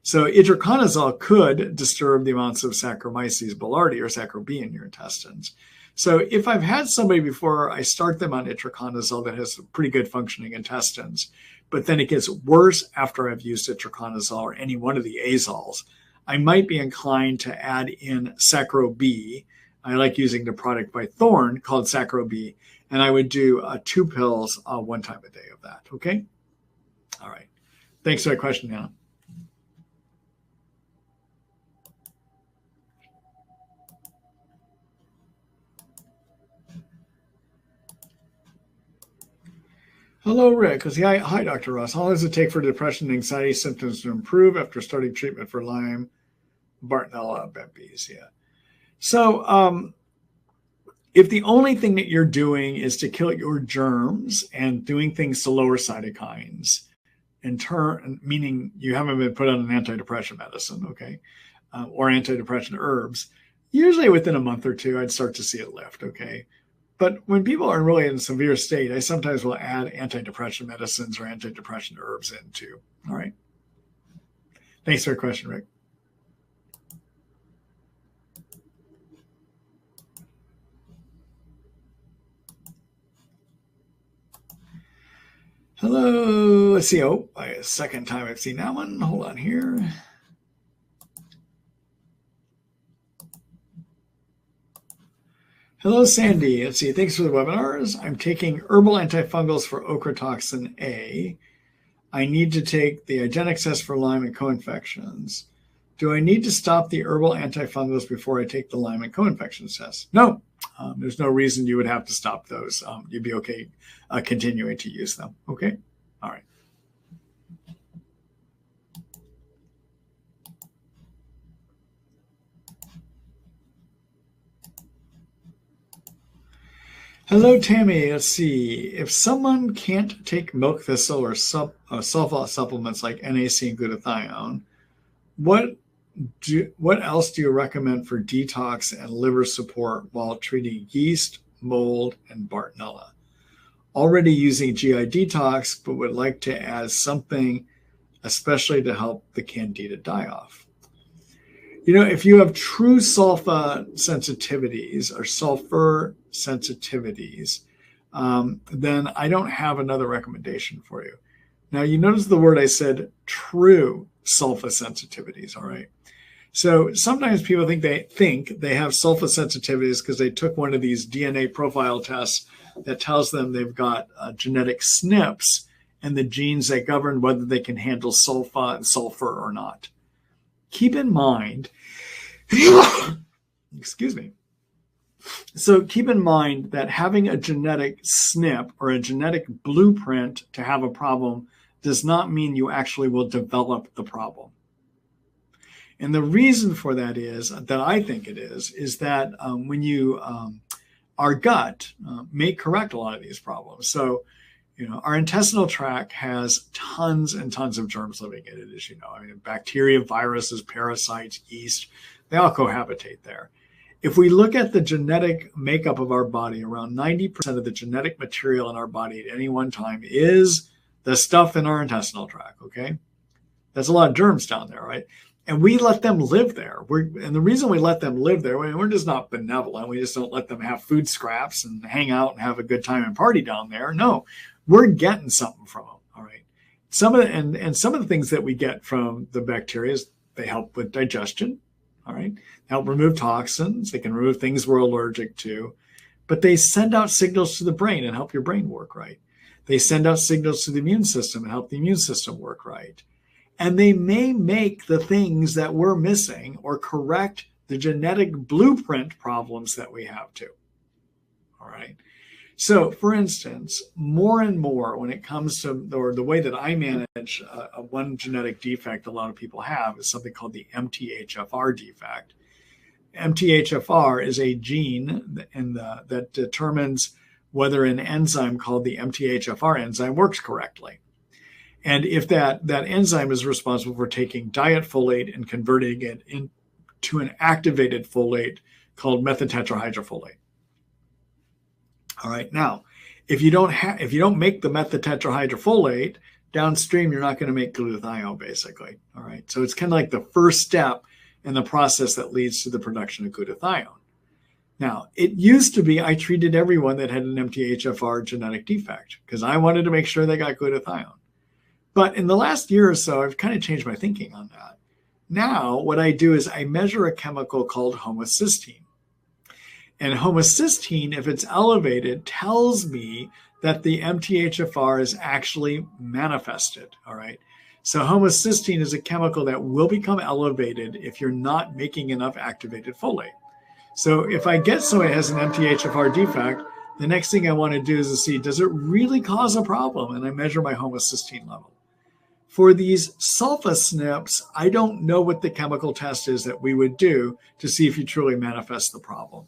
A: So itraconazole could disturb the amounts of Saccharomyces boulardii or Sacro B in your intestines. So if I've had somebody before I start them on itraconazole that has pretty good functioning intestines, but then it gets worse after I've used itraconazole or any one of the azoles, I might be inclined to add in Sacro B. I like using the product by Thorne called Sacro B, and I would do 2 pills 1 time a day of that. Okay? All right. Thanks for that question, Anna. Hello, Rick. Hi, Dr. Ross. How long does it take for depression and anxiety symptoms to improve after starting treatment for Lyme, Bartonella, Beppies? Yeah. So if the only thing that you're doing is to kill your germs and doing things to lower cytokines, meaning you haven't been put on an antidepressant medicine, okay, or antidepressant herbs, Usually within a month or two, I'd start to see it lift, okay? But when people are really in a severe state, I sometimes will add antidepressant medicines or antidepressant herbs in too, all right? Thanks for your question, Rick. Hello, let's see. Oh, a second time I've seen that one. Hold on here. Hello, Sandy. Let's see. Thanks for the webinars. I'm taking herbal antifungals for ochratoxin A. I need to take the hygienic test for Lyme and co-infections. Do I need to stop the herbal antifungals before I take the Lyme and co-infections test? No, there's no reason you would have to stop those. You'd be okay continuing to use them. Okay. All right. Hello, Tammy. Let's see. If someone can't take milk thistle or sulfa supplements like NAC and glutathione, what else do you recommend for detox and liver support while treating yeast, mold, and Bartonella? Already using GI detox, but would like to add something, especially to help the candida die off. You know, if you have true sulfa sensitivities or sulfur sensitivities, then I don't have another recommendation for you. Now, you notice the word I said, true sulfa sensitivities, all right? So sometimes people think they have sulfa sensitivities because they took one of these DNA profile tests that tells them they've got genetic SNPs and the genes that govern whether they can handle sulfa and sulfur or not. Keep in mind, excuse me. So keep in mind that having a genetic SNP or a genetic blueprint to have a problem does not mean you actually will develop the problem. And the reason for that is, that I think it is that when you, our gut may correct a lot of these problems. So, you know, our intestinal tract has tons and tons of germs living in it, as you know. I mean, bacteria, viruses, parasites, yeast, they all cohabitate there. If we look at the genetic makeup of our body, around 90% of the genetic material in our body at any one time is the stuff in our intestinal tract, okay? That's a lot of germs down there, right? And we let them live there. And the reason we let them live there, we're just not benevolent. We just don't let them have food scraps and hang out and have a good time and party down there. No, we're getting something from them, all right? Some of the things that we get from the bacteria, they help with digestion, all right? They help remove toxins. They can remove things we're allergic to. But they send out signals to the brain and help your brain work right. They send out signals to the immune system and help the immune system work right. And they may make the things that we're missing or correct the genetic blueprint problems that we have too. All right. So, for instance, more and more when it comes to, or the way that I manage one genetic defect a lot of people have is something called the MTHFR defect. MTHFR is a gene that determines whether an enzyme called the MTHFR enzyme works correctly. And if that enzyme is responsible for taking diet folate and converting it into an activated folate called methotetrahydrofolate. All right. Now, if you don't make the methotetrahydrofolate, downstream you're not going to make glutathione, basically. All right. So it's kind of like the first step in the process that leads to the production of glutathione. Now, it used to be I treated everyone that had an MTHFR genetic defect because I wanted to make sure they got glutathione. But in the last year or so, I've kind of changed my thinking on that. Now, what I do is I measure a chemical called homocysteine. And homocysteine, if it's elevated, tells me that the MTHFR is actually manifested, all right? So homocysteine is a chemical that will become elevated if you're not making enough activated folate. So if I get somebody who has an MTHFR defect, the next thing I want to do is to see, does it really cause a problem? And I measure my homocysteine level. For these sulfa SNPs, I don't know what the chemical test is that we would do to see if you truly manifest the problem,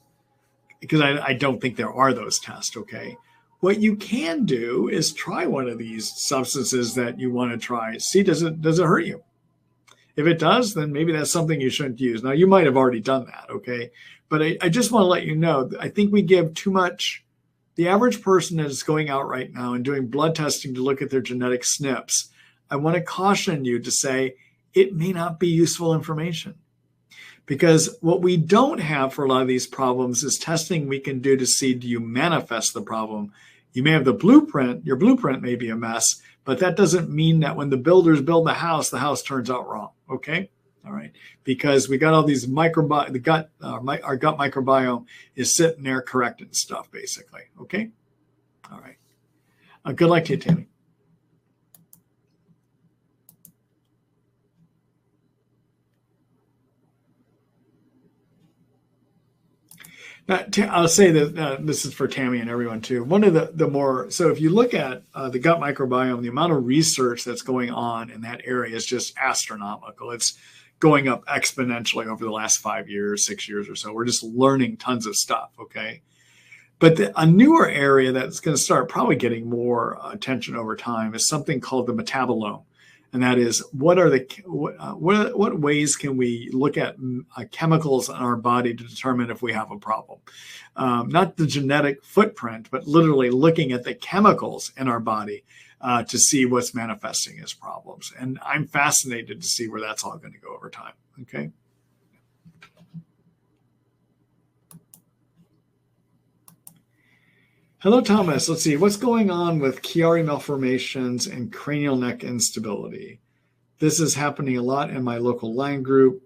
A: because I don't think there are those tests, okay? What you can do is try one of these substances that you want to try. See, does it hurt you? If it does, then maybe that's something you shouldn't use. Now, you might have already done that, okay? But I just want to let you know, I think we give too much. The average person that is going out right now and doing blood testing to look at their genetic SNPs, I want to caution you to say it may not be useful information. Because what we don't have for a lot of these problems is testing we can do to see, do you manifest the problem? You may have the blueprint, your blueprint may be a mess, but that doesn't mean that when the builders build the house turns out wrong, okay? All right, because we got all these our gut microbiome is sitting there correcting stuff, basically, okay? All right, good luck to you, Tammy. Now, I'll say that this is for Tammy and everyone too. One of the more, so if you look at the gut microbiome, the amount of research that's going on in that area is just astronomical. It's going up exponentially over the last 5 years, 6 years or so. We're just learning tons of stuff, okay? But a newer area that's going to start probably getting more attention over time is something called the metabolome. And that is, what ways can we look at chemicals in our body to determine if we have a problem? Not the genetic footprint, but literally looking at the chemicals in our body to see what's manifesting as problems. And I'm fascinated to see where that's all going to go over time. Okay. Hello, Thomas. Let's see. What's going on with Chiari malformations and cranial neck instability? This is happening a lot in my local Lyme group.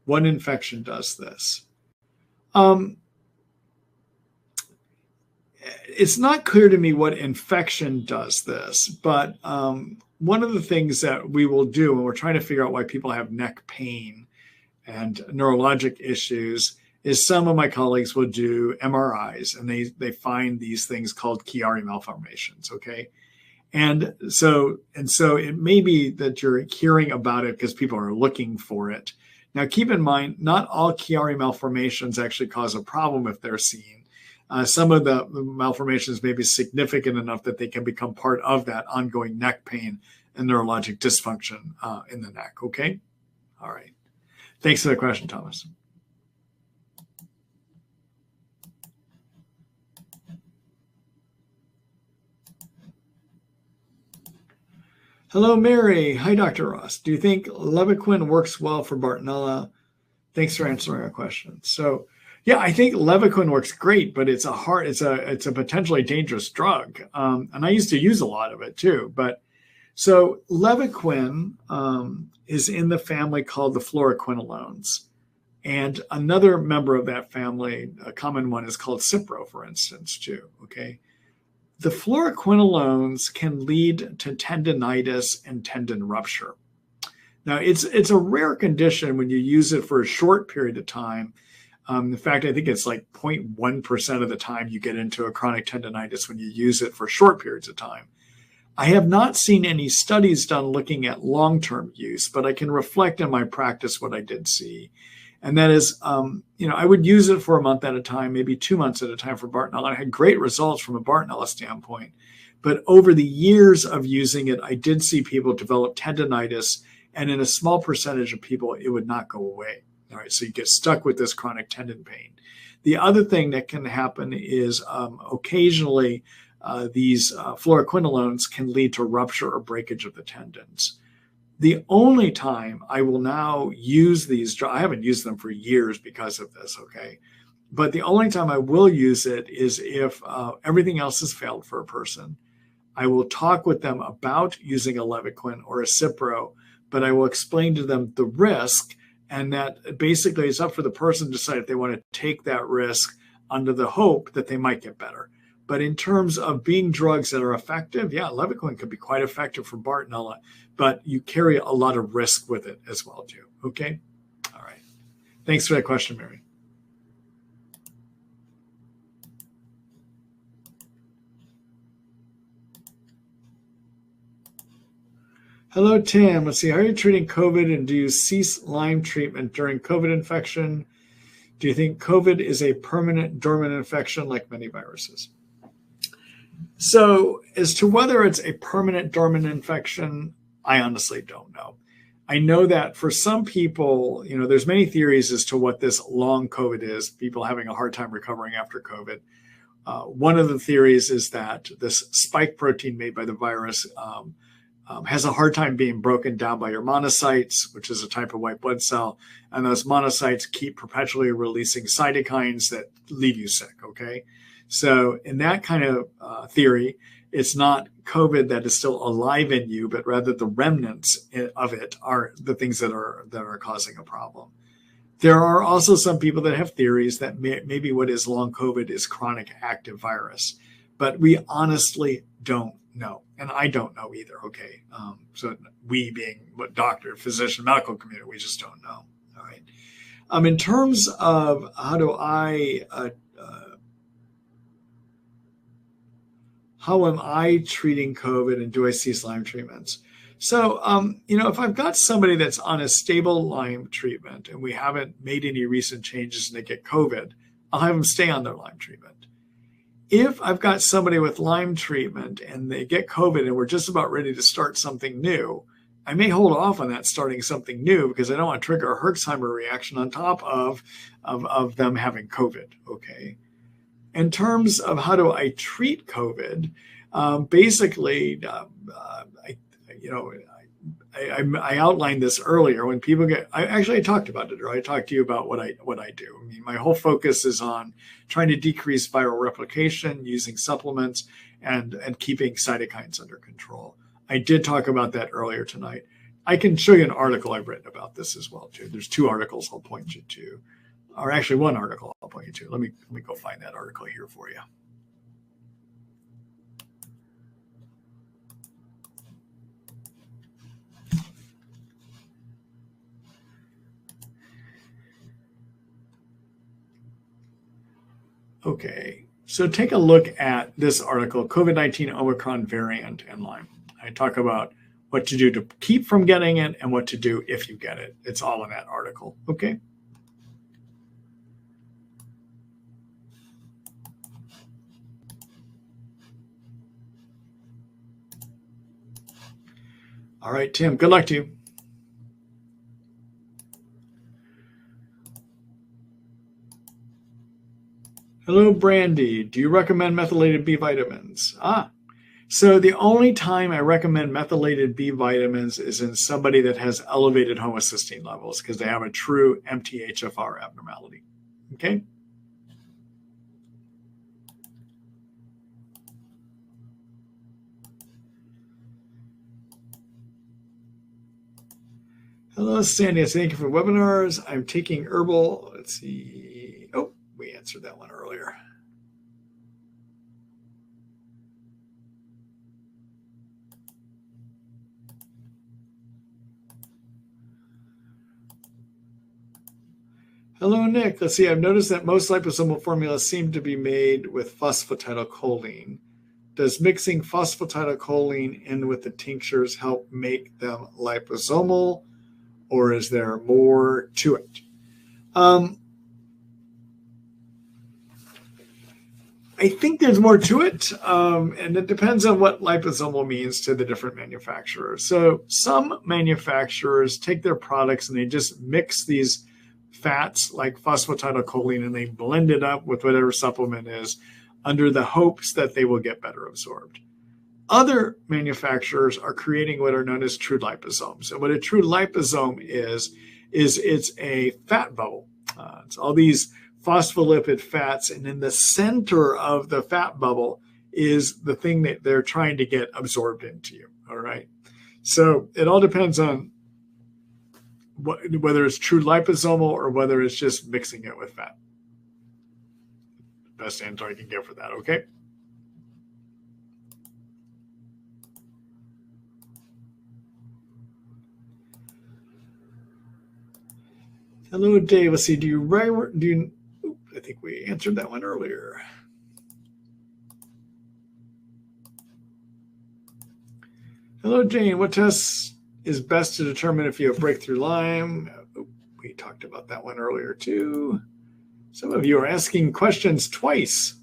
A: What infection does this? It's not clear to me what infection does this, but one of the things that we will do when we're trying to figure out why people have neck pain and neurologic issues is some of my colleagues will do MRIs, and they find these things called Chiari malformations, okay? And so it may be that you're hearing about it because people are looking for it. Now, keep in mind, not all Chiari malformations actually cause a problem if they're seen. Some of the malformations may be significant enough that they can become part of that ongoing neck pain and neurologic dysfunction in the neck, okay? All right. Thanks for the question, Thomas. Hello, Mary. Hi, Dr. Ross. Do you think Levaquin works well for Bartonella? Thanks for answering our question. So, yeah, I think Levaquin works great, but it's a potentially dangerous drug. And I used to use a lot of it too. But so Levaquin is in the family called the fluoroquinolones. And another member of that family, a common one, is called Cipro, for instance, too, okay? The fluoroquinolones can lead to tendinitis and tendon rupture. Now, it's a rare condition when you use it for a short period of time. In fact, I think it's like 0.1% of the time you get into a chronic tendinitis when you use it for short periods of time. I have not seen any studies done looking at long-term use, but I can reflect in my practice what I did see. And that is, I would use it for a month at a time, maybe 2 months at a time for Bartonella. I had great results from a Bartonella standpoint. But over the years of using it, I did see people develop tendinitis. And in a small percentage of people, it would not go away. All right, so you get stuck with this chronic tendon pain. The other thing that can happen is occasionally these fluoroquinolones can lead to rupture or breakage of the tendons. The only time I will now use these, I haven't used them for years because of this, okay? But the only time I will use it is if everything else has failed for a person. I will talk with them about using a Levaquin or a Cipro, but I will explain to them the risk, and that basically it's up for the person to decide if they want to take that risk under the hope that they might get better. But in terms of being drugs that are effective, yeah, Levaquin could be quite effective for Bartonella, but you carry a lot of risk with it as well, too. Okay? All right. Thanks for that question, Mary. Hello, Tim. Let's see. How are you treating COVID, and do you cease Lyme treatment during COVID infection? Do you think COVID is a permanent dormant infection like many viruses? So as to whether it's a permanent dormant infection, I honestly don't know. I know that for some people, there's many theories as to what this long COVID is, people having a hard time recovering after COVID. One of the theories is that this spike protein made by the virus has a hard time being broken down by your monocytes, which is a type of white blood cell. And those monocytes keep perpetually releasing cytokines that leave you sick, okay? So in that kind of theory, it's not COVID that is still alive in you, but rather the remnants of it are the things that are causing a problem. There are also some people that have theories that maybe what is long COVID is chronic active virus, but we honestly don't know. And I don't know either, okay? So we being doctor, physician, medical community, we just don't know, all right? In terms of how am I treating COVID and do I see Lyme treatments? So, if I've got somebody that's on a stable Lyme treatment and we haven't made any recent changes and they get COVID, I'll have them stay on their Lyme treatment. If I've got somebody with Lyme treatment and they get COVID and we're just about ready to start something new, I may hold off on that starting something new because I don't want to trigger a Herxheimer reaction on top of them having COVID, okay? In terms of how do I treat COVID, basically, I outlined this earlier. When people I talked about it, or I talked to you about what I do. I mean, my whole focus is on trying to decrease viral replication using supplements and keeping cytokines under control. I did talk about that earlier tonight. I can show you an article I've written about this as well too. There's 2 articles I'll point you to, or actually 1 article I'll point you to. Let me go find that article here for you. Okay, so take a look at this article, COVID-19 Omicron variant and Lyme. I talk about what to do to keep from getting it and what to do if you get it. It's all in that article, okay? All right, Tim, good luck to you. Hello, Brandy. Do you recommend methylated B vitamins? So the only time I recommend methylated B vitamins is in somebody that has elevated homocysteine levels because they have a true MTHFR abnormality. Okay? Hello, Sandy. Thank you for webinars. I'm taking herbal. Let's see. Oh, we answered that one earlier. Hello, Nick. Let's see. I've noticed that most liposomal formulas seem to be made with phosphatidylcholine. Does mixing phosphatidylcholine in with the tinctures help make them liposomal, or is there more to it? I think there's more to it, and it depends on what liposomal means to the different manufacturers. So some manufacturers take their products and they just mix these fats like phosphatidylcholine and they blend it up with whatever supplement is under the hopes that they will get better absorbed. Other manufacturers are creating what are known as true liposomes. And what a true liposome is it's a fat bubble. It's all these phospholipid fats, and in the center of the fat bubble is the thing that they're trying to get absorbed into you, all right? So it all depends on whether it's true liposomal or whether it's just mixing it with fat. Best answer I can give for that, okay? Hello, Dave. Let's see, I think we answered that one earlier. Hello, Jane. What tests is best to determine if you have breakthrough Lyme? We talked about that one earlier, too. Some of you are asking questions twice.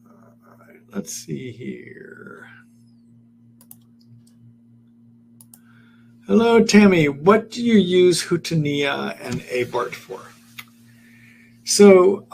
A: All right, let's see here. Hello, Tammy. What do you use Hutania and Abart for? So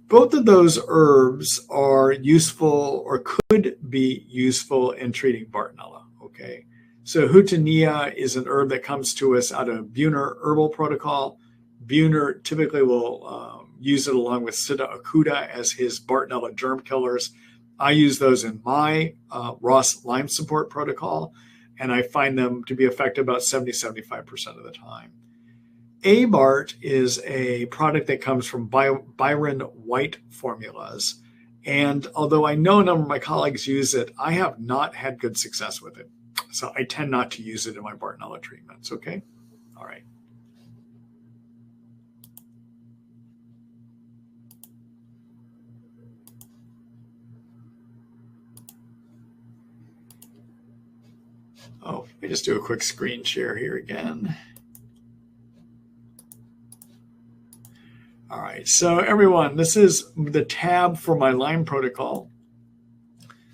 A: both of those herbs are useful or could be useful in treating Bartonella. Okay. So Hutania is an herb that comes to us out of Buhner herbal protocol. Buhner typically will use it along with Siddha acuta as his Bartonella germ killers. I use those in my Ross Lyme support protocol, and I find them to be effective about 70-75% of the time. Abart is a product that comes from Byron White formulas. And although I know a number of my colleagues use it, I have not had good success with it. So I tend not to use it in my Bartonella treatments, okay? All right. Oh, let me just do a quick screen share here again. All right, so everyone, this is the tab for my Lyme protocol.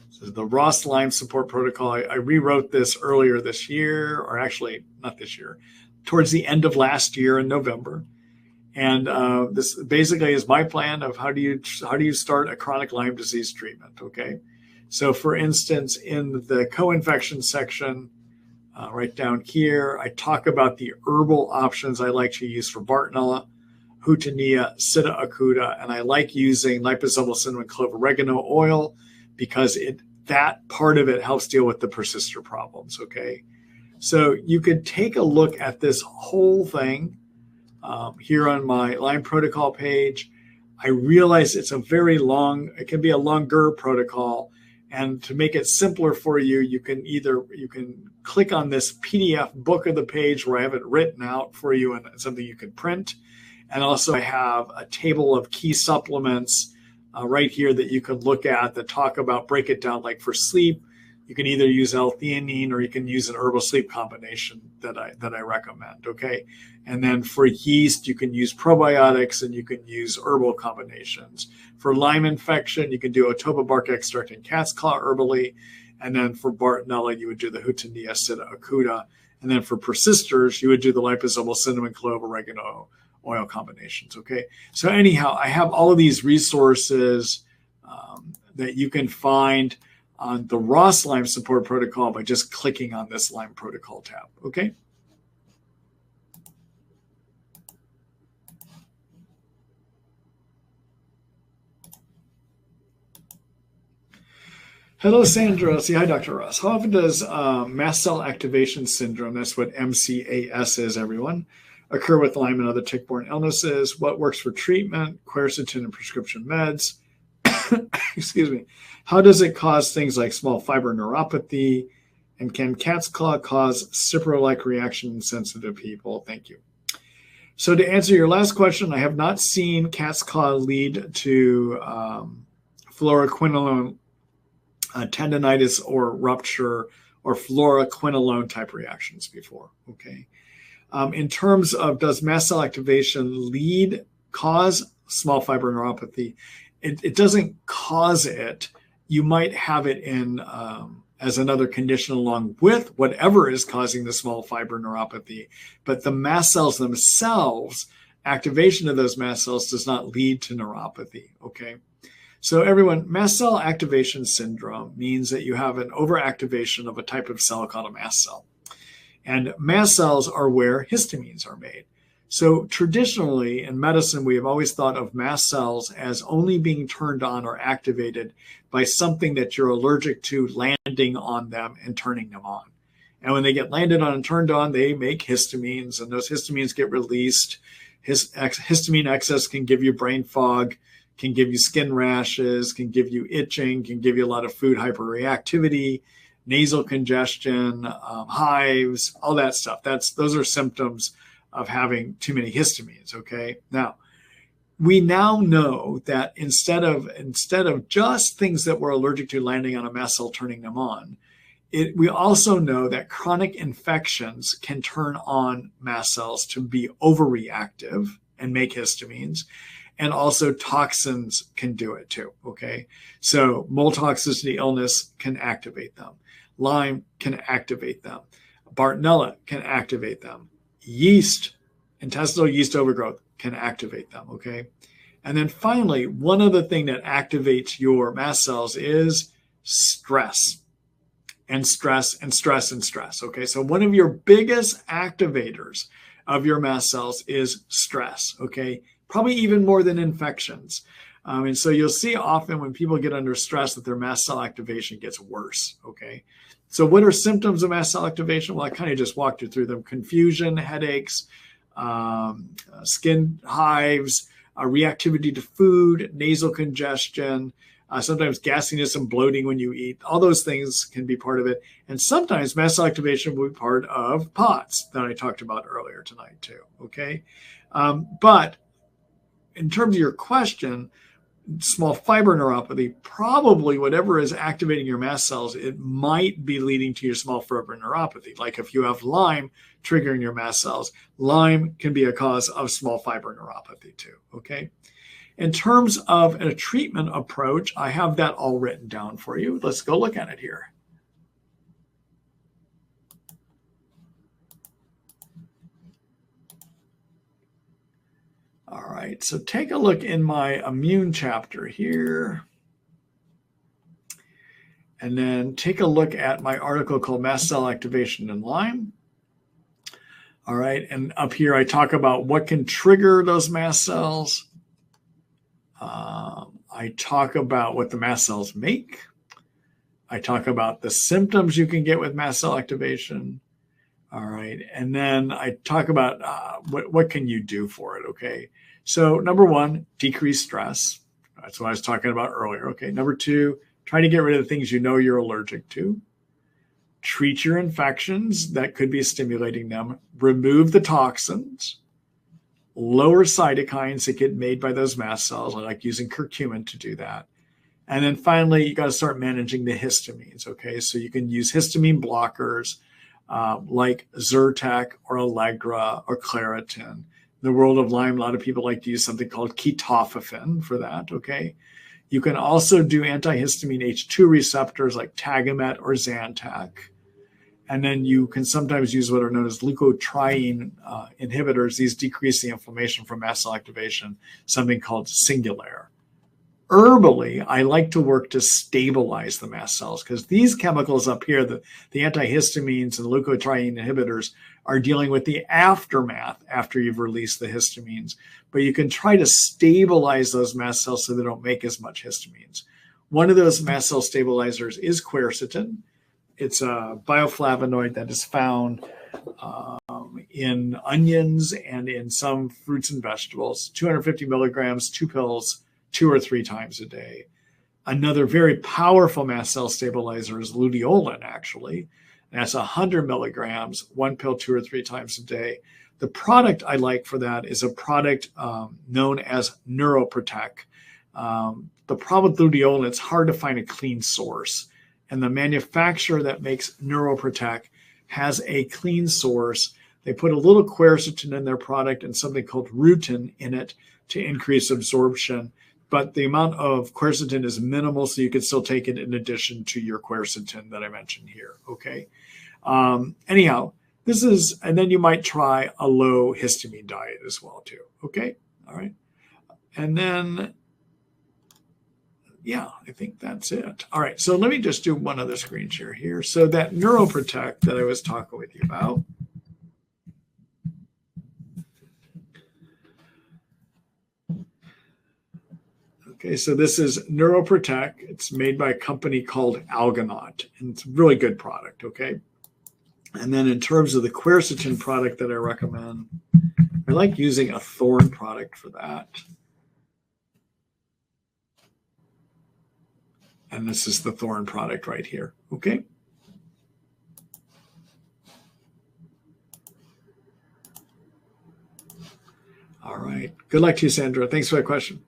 A: This is the Ross Lyme support protocol. I rewrote this earlier this year, or actually not this year, towards the end of last year in November. And this basically is my plan of how do you start a chronic Lyme disease treatment, okay? So for instance, in the co-infection section, right down here, I talk about the herbal options I like to use for Bartonella, Hutania, Siddha acuta, and I like using liposomal cinnamon clove oregano oil because that part of it helps deal with the persister problems, okay? So you could take a look at this whole thing here on my Lyme protocol page. I realize it's a very long, it can be a longer protocol, and to make it simpler for you, you can click on this PDF book of the page where I have it written out for you and something you can print. And also I have a table of key supplements right here that you can look at that talk about, break it down. Like for sleep, you can either use L-theanine or you can use an herbal sleep combination that I recommend, okay? And then for yeast, you can use probiotics and you can use herbal combinations. For Lyme infection, you can do Otoba bark extract and cat's claw herbally. And then for Bartonella, you would do the Hutania, Siddha acuta. And then for persisters, you would do the liposomal cinnamon clove oregano oil combinations, okay? So anyhow, I have all of these resources that you can find on the Ross Lyme support protocol by just clicking on this Lyme protocol tab, okay? Hello, Sandra. See, hi, Dr. Ross. How often does mast cell activation syndrome, that's what MCAS is, everyone, occur with Lyme and other tick-borne illnesses? What works for treatment, quercetin and prescription meds? Excuse me. How does it cause things like small fiber neuropathy? And can cat's claw cause Cipro-like reaction in sensitive people? Thank you. So to answer your last question, I have not seen cat's claw lead to fluoroquinolone tendinitis or rupture or fluoroquinolone type reactions before, okay? In terms of does mast cell activation cause small fiber neuropathy, it doesn't cause it. You might have it in as another condition along with whatever is causing the small fiber neuropathy, but the mast cells themselves, activation of those mast cells does not lead to neuropathy, okay? So everyone, mast cell activation syndrome means that you have an overactivation of a type of cell called a mast cell. And mast cells are where histamines are made. So traditionally in medicine, we have always thought of mast cells as only being turned on or activated by something that you're allergic to landing on them and turning them on. And when they get landed on and turned on, they make histamines, and those histamines get released. Histamine excess can give you brain fog, can give you skin rashes, can give you itching, can give you a lot of food hyper-reactivity, nasal congestion, hives, all that stuff. Those are symptoms of having too many histamines, okay? Now, we now know that instead of just things that we're allergic to landing on a mast cell, turning them on, we also know that chronic infections can turn on mast cells to be overreactive and make histamines. and also toxins can do it too, okay? So mold toxicity illness can activate them. Lyme can activate them. Bartonella can activate them. Yeast, intestinal yeast overgrowth can activate them, okay? And then finally, one other thing that activates your mast cells is stress. And stress and stress and stress. Okay, so one of your biggest activators of your mast cells is stress. Okay, probably even more than infections. And so you'll see often when people get under stress that their mast cell activation gets worse. Okay, so what are symptoms of mast cell activation? Well, I kind of just walked you through them: confusion, headaches, skin hives, reactivity to food, nasal congestion. Sometimes gassiness and bloating when you eat. All those things can be part of it. And sometimes mast cell activation will be part of POTS that I talked about earlier tonight too, okay? But in terms of your question, small fiber neuropathy, probably whatever is activating your mast cells, it might be leading to your small fiber neuropathy. Like if you have Lyme triggering your mast cells, Lyme can be a cause of small fiber neuropathy too, okay? In terms of a treatment approach, I have that all written down for you. Let's go look at it here. All right, so take a look in my immune chapter here. And then take a look at my article called Mast Cell Activation in Lyme. All right, and up here I talk about what can trigger those mast cells. I talk about what the mast cells make. I talk about the symptoms you can get with mast cell activation. All right. And then I talk about what can you do for it, okay? So number one, decrease stress. That's what I was talking about earlier, okay? Number two, try to get rid of the things you know you're allergic to. Treat your infections that could be stimulating them. Remove the toxins. Lower cytokines that get made by those mast cells. I like using curcumin to do that. And then finally, you got to start managing the histamines, okay? So you can use histamine blockers like Zyrtec or Allegra or Claritin. In the world of Lyme, a lot of people like to use something called ketoprofen for that, okay? You can also do antihistamine H2 receptors like Tagamet or Zantac. And then you can sometimes use what are known as leukotriene inhibitors. These decrease the inflammation from mast cell activation, something called Singulair. Herbally, I like to work to stabilize the mast cells because these chemicals up here, the antihistamines and leukotriene inhibitors, are dealing with the aftermath after you've released the histamines. But you can try to stabilize those mast cells so they don't make as much histamines. One of those mast cell stabilizers is quercetin. It's a bioflavonoid that is found in onions and in some fruits and vegetables. 250 milligrams, 2 pills, 2 or 3 times a day. Another very powerful mast cell stabilizer is luteolin, actually. That's 100 milligrams, 1 pill 2 or 3 times a day. The product I like for that is a product known as Neuroprotect. The problem with luteolin, it's hard to find a clean source. And the manufacturer that makes Neuroprotect has a clean source. They put a little quercetin in their product and something called rutin in it to increase absorption. But the amount of quercetin is minimal, so you can still take it in addition to your quercetin that I mentioned here, okay? Anyhow, this is, and then you might try a low histamine diet as well too, okay? All right. And then, yeah, I think that's it. All right, so let me just do one other screen share here. So that Neuroprotect that I was talking with you about, okay, so this is Neuroprotect. It's made by a company called Algonaut, and it's a really good product, okay? And then in terms of the quercetin product that I recommend, I like using a Thorn product for that. And this is the Thorn product right here, okay? All right, good luck to you, Sandra. Thanks for that question.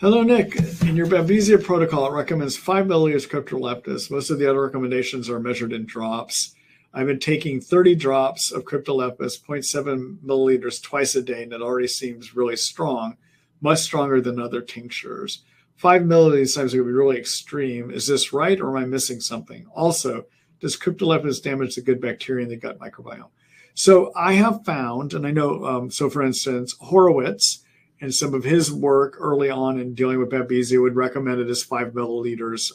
A: Hello, Nick. In your Babesia protocol, it recommends 5 milliliters cryptolepis. Most of the other recommendations are measured in drops. I've been taking 30 drops of cryptolepis, 0.7 milliliters twice a day, and it already seems really strong, much stronger than other tinctures. 5 milliliters seems to be really extreme. Is this right, or am I missing something? Also, does cryptolepis damage the good bacteria in the gut microbiome? So I have found, and I know, so for instance, Horowitz, and some of his work early on in dealing with Babesia would recommend it as 5 milliliters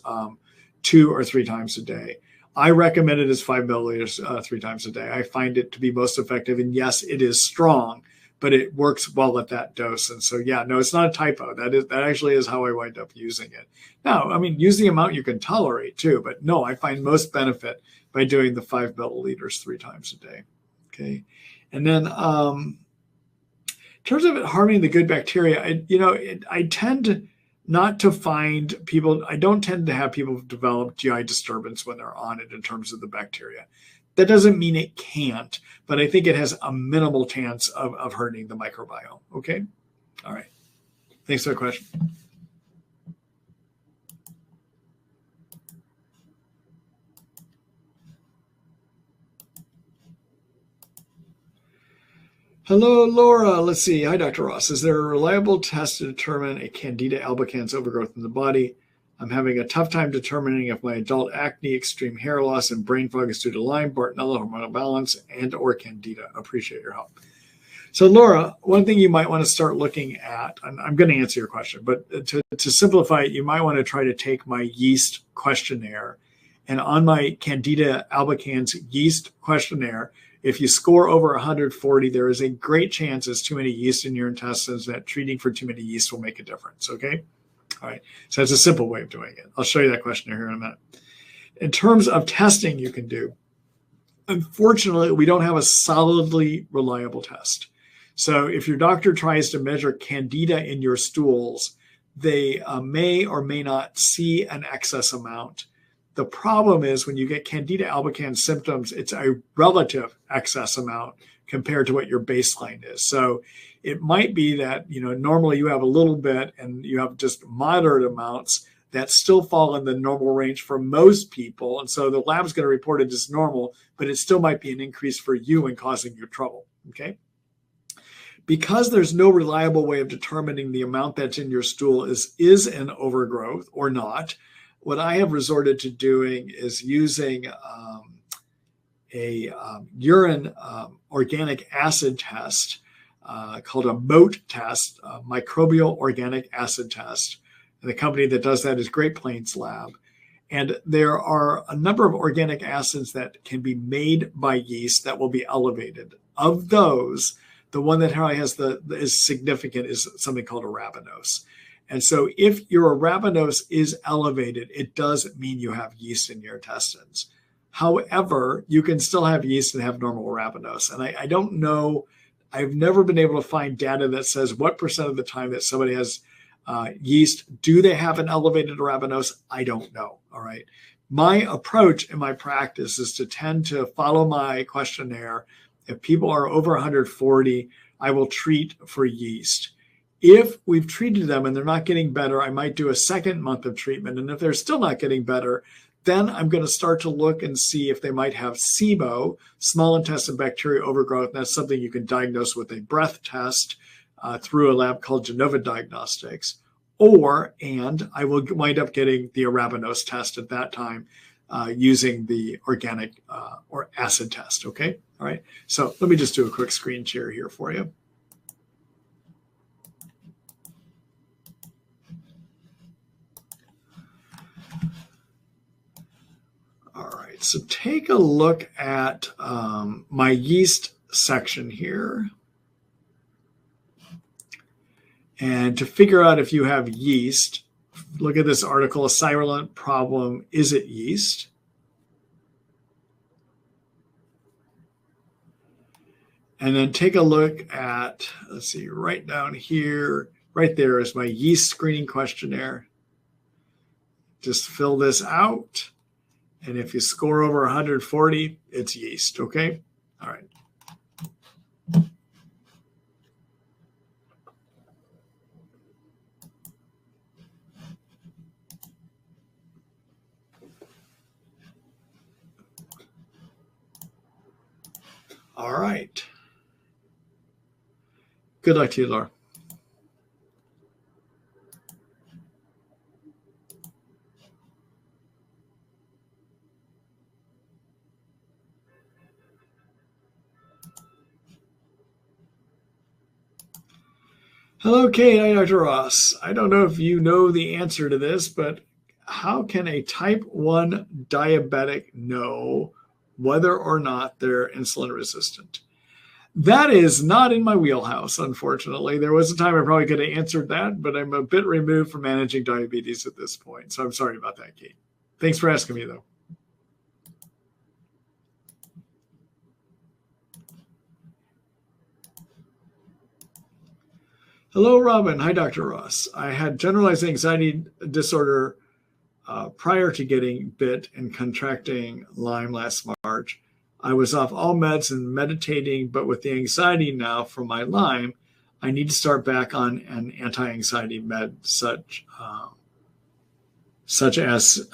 A: 2 or 3 times a day. I recommend it as 5 milliliters 3 times a day. I find it to be most effective. And yes, it is strong, but it works well at that dose. And so, yeah, no, it's not a typo. That actually is how I wind up using it. Now, I mean, use the amount you can tolerate too, but no, I find most benefit by doing the 5 milliliters 3 times a day. Okay. And then, in terms of it harming the good bacteria, I tend not to find people, I don't tend to have people develop GI disturbance when they're on it in terms of the bacteria. That doesn't mean it can't, but I think it has a minimal chance of hurting the microbiome. Okay? All right. Thanks for the question. Hello, Laura. Let's see. Hi, Dr. Ross. Is there a reliable test to determine a Candida albicans overgrowth in the body? I'm having a tough time determining if my adult acne, extreme hair loss, and brain fog is due to Lyme, Bartonella, hormonal balance, and or Candida. Appreciate your help. So, Laura, one thing you might want to start looking at, and I'm going to answer your question, but to simplify it, you might want to try to take my yeast questionnaire. And on my Candida albicans yeast questionnaire, if you score over 140, there is a great chance there's too many yeast in your intestines, that treating for too many yeast will make a difference, okay? All right, so that's a simple way of doing it. I'll show you that questionnaire here in a minute. In terms of testing you can do, unfortunately, we don't have a solidly reliable test. So if your doctor tries to measure Candida in your stools, they may or may not see an excess amount. The problem is when you get Candida albicans symptoms, it's a relative excess amount compared to what your baseline is. So it might be that, normally you have a little bit and you have just moderate amounts that still fall in the normal range for most people. And so the lab's going to report it as normal, but it still might be an increase for you and causing you trouble, okay? Because there's no reliable way of determining the amount that's in your stool is an overgrowth or not, what I have resorted to doing is using a urine organic acid test called a MOAT test, microbial organic acid test. And the company that does that is Great Plains Lab. And there are a number of organic acids that can be made by yeast that will be elevated. Of those, the one that probably is significant is something called arabinose. And so if your arabinose is elevated, it does mean you have yeast in your intestines. However, you can still have yeast and have normal arabinose. And I don't know, I've never been able to find data that says what percent of the time that somebody has yeast, do they have an elevated arabinose? I don't know, all right? My approach in my practice is to tend to follow my questionnaire. If people are over 140, I will treat for yeast. If we've treated them and they're not getting better, I might do a second month of treatment. And if they're still not getting better, then I'm going to start to look and see if they might have SIBO, small intestine bacteria overgrowth. And that's something you can diagnose with a breath test through a lab called Genova Diagnostics. And I will wind up getting the arabinose test at that time using the organic or acid test, okay? All right, so let me just do a quick screen share here for you. All right, so take a look at my yeast section here. And to figure out if you have yeast, look at this article, a silent problem, is it yeast? And then take a look at, let's see, right down here, right there is my yeast screening questionnaire. Just fill this out. And if you score over 140, it's yeast, okay? All right. All right. Good luck to you, Laura. Hello, Kate. Hi, Dr. Ross. I don't know if you know the answer to this, but how can a type 1 diabetic know whether or not they're insulin resistant? That is not in my wheelhouse, unfortunately. There was a time I probably could have answered that, but I'm a bit removed from managing diabetes at this point. So I'm sorry about that, Kate. Thanks for asking me, though. Hello, Robin. Hi, Dr. Ross. I had generalized anxiety disorder prior to getting bit and contracting Lyme last March. I was off all meds and meditating, but with the anxiety now from my Lyme, I need to start back on an anti-anxiety med such as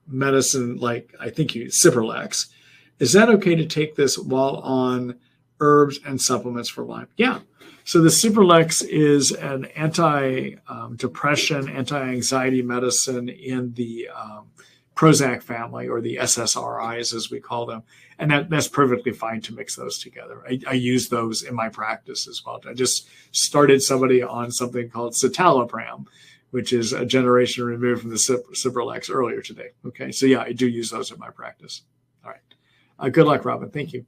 A: medicine like I think Cipralex. Is that okay to take this while on herbs and supplements for Lyme? Yeah. So the Cipralex is an anti-depression, anti-anxiety medicine in the Prozac family, or the SSRIs as we call them. And that's perfectly fine to mix those together. I use those in my practice as well. I just started somebody on something called citalopram, which is a generation removed from the Cipralex earlier today. Okay, so yeah, I do use those in my practice. All right. Good luck, Robin. Thank you.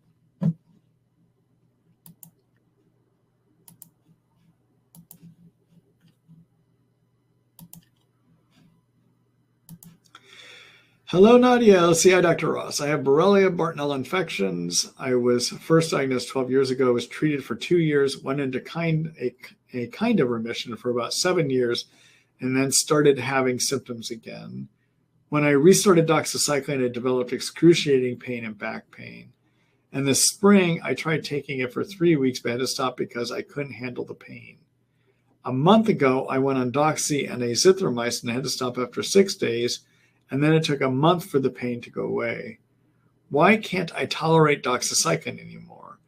A: Hello, Nadia. LCI, Dr. Ross. I have Borrelia Bartonella infections. I was first diagnosed 12 years ago, was treated for 2 years, went into a kind of remission for about 7 years, and then started having symptoms again. When I restarted doxycycline, I developed excruciating pain and back pain. And this spring, I tried taking it for 3 weeks, but had to stop because I couldn't handle the pain. A month ago, I went on doxy and azithromycin and had to stop after 6 days, and then it took a month for the pain to go away. Why can't I tolerate doxycycline anymore?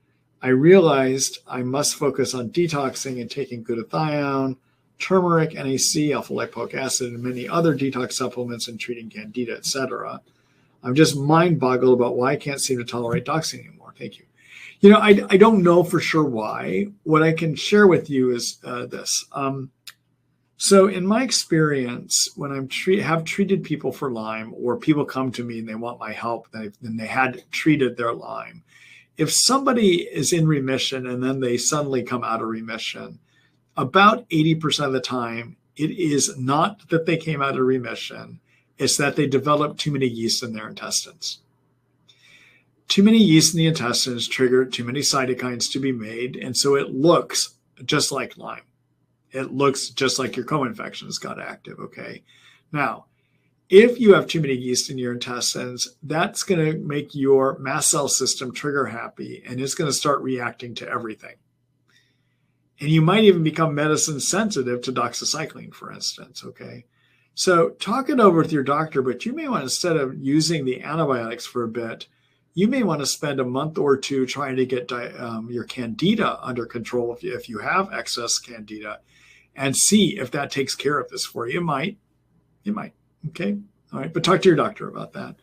A: I realized I must focus on detoxing and taking glutathione, turmeric, NAC, alpha-lipoic acid, and many other detox supplements and treating candida, etc. I'm just mind-boggled about why I can't seem to tolerate doxy anymore. Thank you. You know, I don't know for sure why. What I can share with you is this. So in my experience, when I have treated people for Lyme, or people come to me and they want my help, and they had treated their Lyme, if somebody is in remission and then they suddenly come out of remission, about 80% of the time, it is not that they came out of remission, it's that they developed too many yeast in their intestines. Too many yeast in the intestines trigger too many cytokines to be made, and so it looks just like Lyme. It looks just like your co-infections got active, okay? Now, if you have too many yeast in your intestines, that's going to make your mast cell system trigger happy, and it's going to start reacting to everything. And you might even become medicine sensitive to doxycycline, for instance, okay? So talk it over with your doctor, but you may want, instead of using the antibiotics for a bit, you may want to spend a month or two trying to get your candida under control if you have excess candida, and see if that takes care of this for you. It might, okay? All right, but talk to your doctor about that.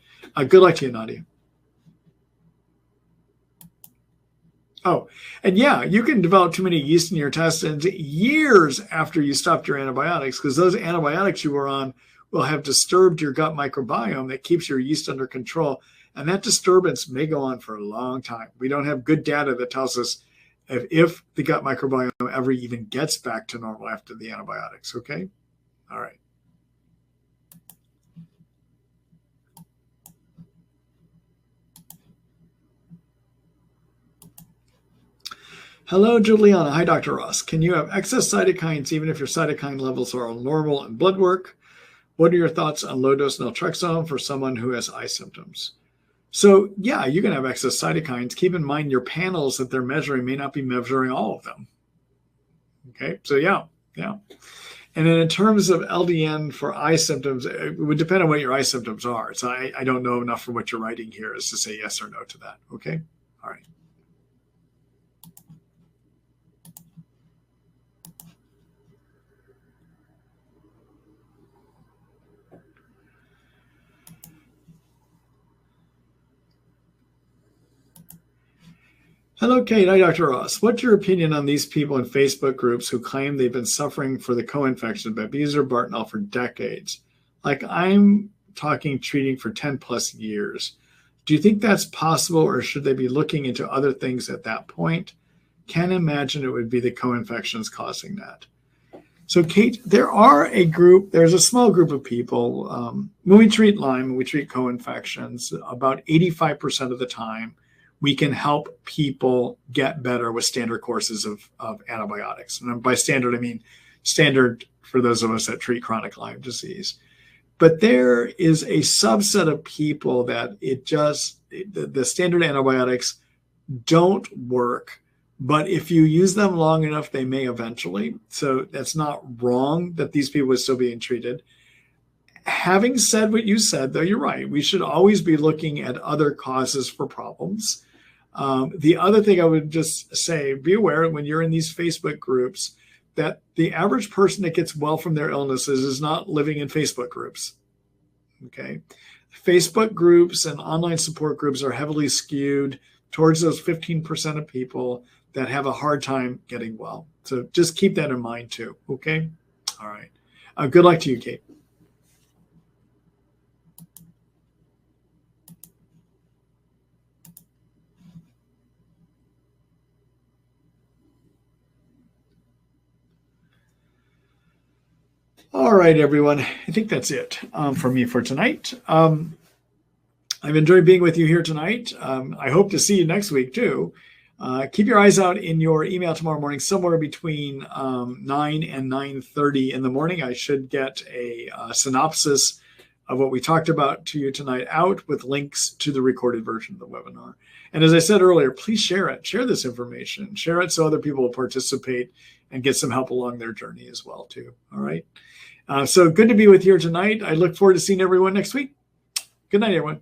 A: Good luck to you, Nadia. Oh, and yeah, you can develop too many yeast in your intestines years after you stopped your antibiotics, because those antibiotics you were on will have disturbed your gut microbiome that keeps your yeast under control. And that disturbance may go on for a long time. We don't have good data that tells us if the gut microbiome ever even gets back to normal after the antibiotics, okay? All right. Hello, Juliana. Hi, Dr. Ross. Can you have excess cytokines even if your cytokine levels are all normal in blood work? What are your thoughts on low-dose naltrexone for someone who has eye symptoms? So yeah, you can have excess cytokines. Keep in mind your panels that they're measuring may not be measuring all of them. Okay, so yeah. And then in terms of LDN for eye symptoms, it would depend on what your eye symptoms are. So I don't know enough from what you're writing here as to say yes or no to that. Okay, All right. Hello, Kate. Hi, Dr. Ross. What's your opinion on these people in Facebook groups who claim they've been suffering for the co-infection of babesia or Bartonella for decades? Like I'm talking treating for 10 plus years. Do you think that's possible, or should they be looking into other things at that point? Can't imagine it would be the co-infections causing that. So, Kate, there's a small group of people. When we treat Lyme and we treat co-infections, about 85% of the time, we can help people get better with standard courses of antibiotics. And by standard, I mean standard for those of us that treat chronic Lyme disease. But there is a subset of people that the standard antibiotics don't work. But if you use them long enough, they may eventually. So that's not wrong that these people are still being treated. Having said what you said, though, you're right. We should always be looking at other causes for problems. The other thing I would just say, be aware when you're in these Facebook groups that the average person that gets well from their illnesses is not living in Facebook groups. Okay. Facebook groups and online support groups are heavily skewed towards those 15% of people that have a hard time getting well. So just keep that in mind too. Okay. All right. Good luck to you, Kate. All right, everyone. I think that's it for me for tonight. I've enjoyed being with you here tonight. I hope to see you next week too. Keep your eyes out in your email tomorrow morning, somewhere between 9 and 9:30 in the morning. I should get a synopsis of what we talked about to you tonight out with links to the recorded version of the webinar. And as I said earlier, please share it. Share this information. Share it so other people will participate and get some help along their journey as well too. All right. So good to be with you here tonight. I look forward to seeing everyone next week. Good night, everyone.